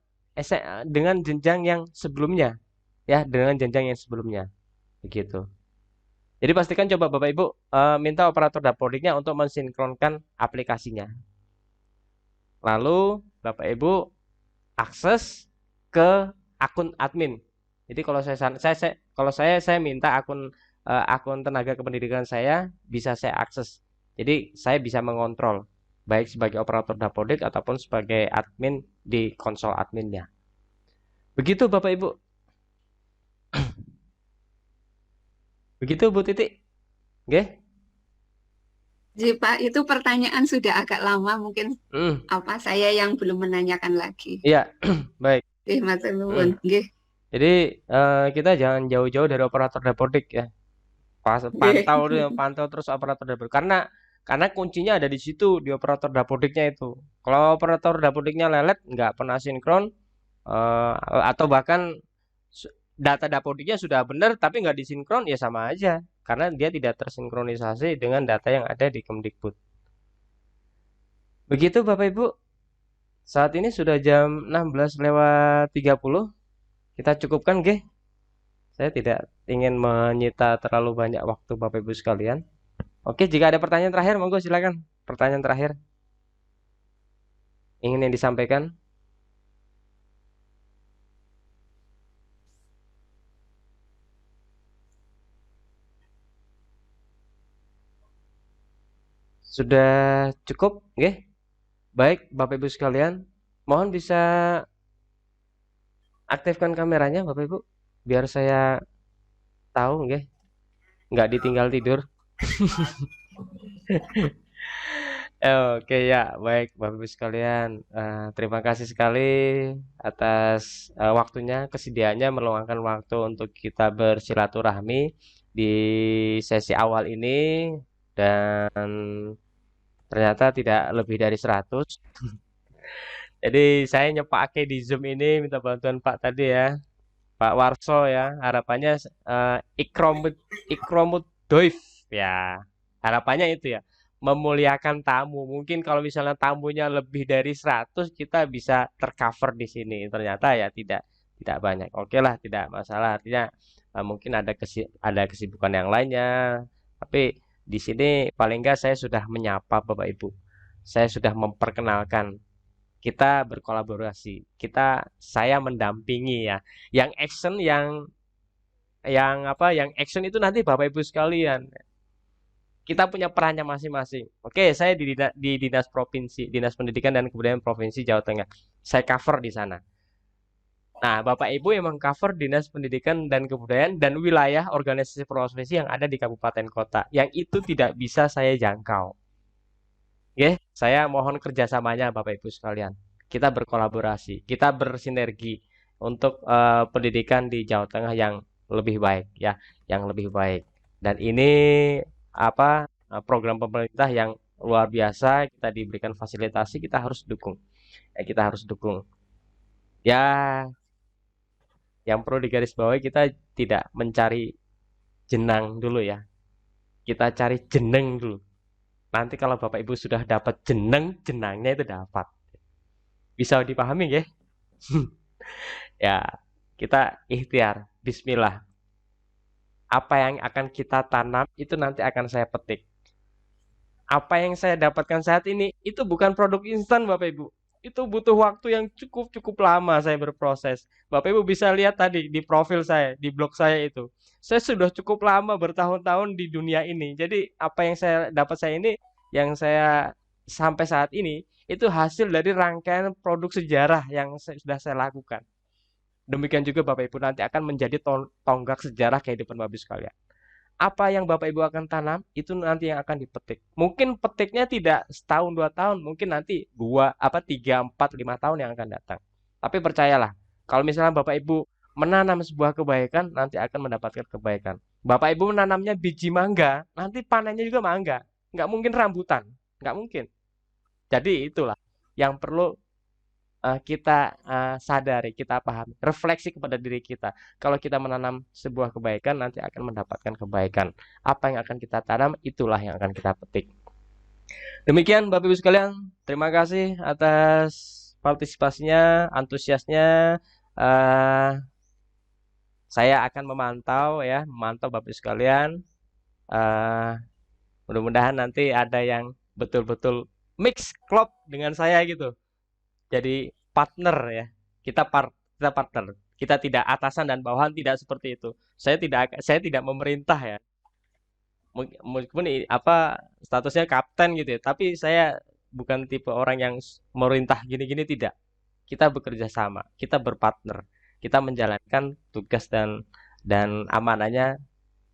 dengan jenjang yang sebelumnya? Ya, dengan jenjang yang sebelumnya. Begitu. Jadi pastikan coba Bapak Ibu minta operator dapodiknya untuk mensinkronkan aplikasinya. Lalu Bapak Ibu akses ke akun admin. Jadi kalau saya minta akun tenaga kependidikan saya bisa saya akses. Jadi saya bisa mengontrol baik sebagai operator dapodik ataupun sebagai admin di konsol adminnya. Begitu Bapak Ibu. Begitu Bu Titi. Oke. Jadi Pak, itu pertanyaan sudah agak lama mungkin saya yang belum menanyakan lagi. Iya, baik. Matur nuwun. Nggih. Jadi kita jangan jauh-jauh dari operator dapodik ya. Pantau terus operator dapodik karena kuncinya ada di situ di operator dapodiknya itu. Kalau operator dapodiknya lelet nggak pernah sinkron atau bahkan data dapodiknya sudah benar tapi nggak disinkron ya sama aja karena dia tidak tersinkronisasi dengan data yang ada di Kemdikbud. Begitu Bapak Ibu. Saat ini sudah jam 16:30. Kita cukupkan, nggih. Saya tidak ingin menyita terlalu banyak waktu Bapak Ibu sekalian. Oke, jika ada pertanyaan terakhir, monggo silakan. Pertanyaan terakhir. Ingin yang disampaikan? Sudah cukup, nggih? Baik, Bapak Ibu sekalian, Mohon bisa aktifkan kameranya Bapak Ibu biar saya tahu nggak ditinggal tidur. Oke ya, baik Bapak Ibu sekalian. Terima kasih sekali atas waktunya, kesediaannya meluangkan waktu untuk kita bersilaturahmi di sesi awal ini, dan ternyata tidak lebih dari 100. Jadi saya nyepake di Zoom ini minta bantuan Pak tadi ya, Pak Warso ya. Harapannya ikromud doif ya. Harapannya itu ya, memuliakan tamu. Mungkin kalau misalnya tamunya lebih dari 100 kita bisa tercover di sini. Ternyata ya tidak banyak. Oke lah, tidak masalah. Artinya mungkin ada kesibukan yang lainnya. Tapi di sini paling enggak saya sudah menyapa Bapak Ibu. Saya sudah memperkenalkan, kita berkolaborasi. Saya mendampingi ya. Yang action itu nanti Bapak Ibu sekalian. Kita punya perannya masing-masing. Oke, saya di Dinas Pendidikan dan Kebudayaan Provinsi Jawa Tengah. Saya cover di sana. Nah, Bapak Ibu emang cover Dinas Pendidikan dan Kebudayaan dan wilayah organisasi profesi yang ada di kabupaten kota. Yang itu tidak bisa saya jangkau. Saya mohon kerjasamanya Bapak Ibu sekalian. Kita berkolaborasi, kita bersinergi untuk pendidikan di Jawa Tengah yang lebih baik ya, yang lebih baik. Dan ini program pemerintah yang luar biasa, kita diberikan fasilitasi, kita harus dukung. Kita harus dukung. Ya, yang perlu digarisbawahi, kita tidak mencari jenang dulu ya. Kita cari jeneng dulu. Nanti kalau Bapak Ibu sudah dapat jenangnya itu dapat. Bisa dipahami ya? Ya, kita ikhtiar, bismillah. Apa yang akan kita tanam itu nanti akan saya petik. Apa yang saya dapatkan saat ini itu bukan produk instan Bapak Ibu. Itu butuh waktu yang cukup lama saya berproses. Bapak Ibu bisa lihat tadi di profil saya, di blog saya itu. Saya sudah cukup lama bertahun-tahun di dunia ini. Jadi apa yang saya dapat ini, yang saya sampai saat ini, itu hasil dari rangkaian produk sejarah yang sudah saya lakukan. Demikian juga Bapak Ibu nanti akan menjadi tonggak sejarah kehidupan Bapak Ibu sekalian. Apa yang Bapak Ibu akan tanam, itu nanti yang akan dipetik. Mungkin petiknya tidak setahun, 2 tahun, mungkin nanti 3, 4, 5 tahun yang akan datang. Tapi percayalah, kalau misalnya Bapak Ibu menanam sebuah kebaikan, nanti akan mendapatkan kebaikan. Bapak Ibu menanamnya biji mangga, nanti panennya juga mangga. Nggak mungkin rambutan, nggak mungkin. Jadi itulah yang perlu kita sadari, kita pahami, refleksi kepada diri kita. Kalau kita menanam sebuah kebaikan, nanti akan mendapatkan kebaikan. Apa yang akan kita tanam, itulah yang akan kita petik. Demikian Bapak Ibu sekalian, terima kasih atas partisipasinya, antusiasnya. Saya akan memantau Bapak Ibu sekalian. Mudah-mudahan nanti ada yang betul-betul mix klop dengan saya gitu. Jadi partner ya, kita partner. Kita tidak atasan dan bawahan, tidak seperti itu. Saya tidak memerintah ya. Meskipun statusnya kapten gitu ya, tapi saya bukan tipe orang yang memerintah gini-gini, tidak. Kita bekerja sama, kita berpartner, kita menjalankan tugas dan amanahnya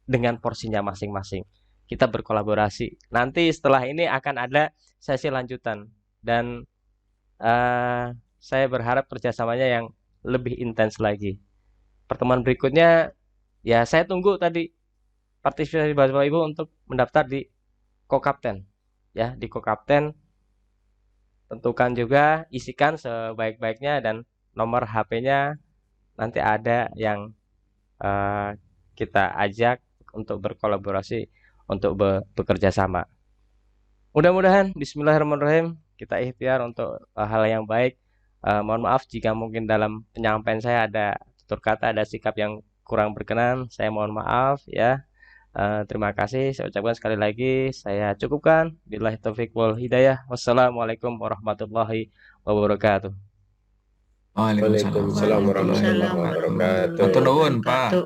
dengan porsinya masing-masing. Kita berkolaborasi. Nanti setelah ini akan ada sesi lanjutan dan saya berharap kerjasamanya yang lebih intens lagi. Pertemuan berikutnya ya saya tunggu tadi partisipasi Bapak Ibu untuk mendaftar di Kokapten ya, di Kokapten. Tentukan juga, isikan sebaik-baiknya dan nomor HP-nya nanti ada yang kita ajak untuk berkolaborasi, untuk bekerja sama. Mudah-mudahan bismillahirrahmanirrahim kita ikhtiar untuk hal yang baik. Mohon maaf jika mungkin dalam penyampaian saya ada tutur kata, ada sikap yang kurang berkenan. Saya mohon maaf ya. Terima kasih. Saya ucapkan sekali lagi. Saya cukupkan. Billahi taufiq wal hidayah. Wassalamualaikum warahmatullahi wabarakatuh. Waalaikumsalam Waalaikumsalam warahmatullahi wabarakatuh. warahmatullahi Matur nuwun, Pak. wabarakatuh.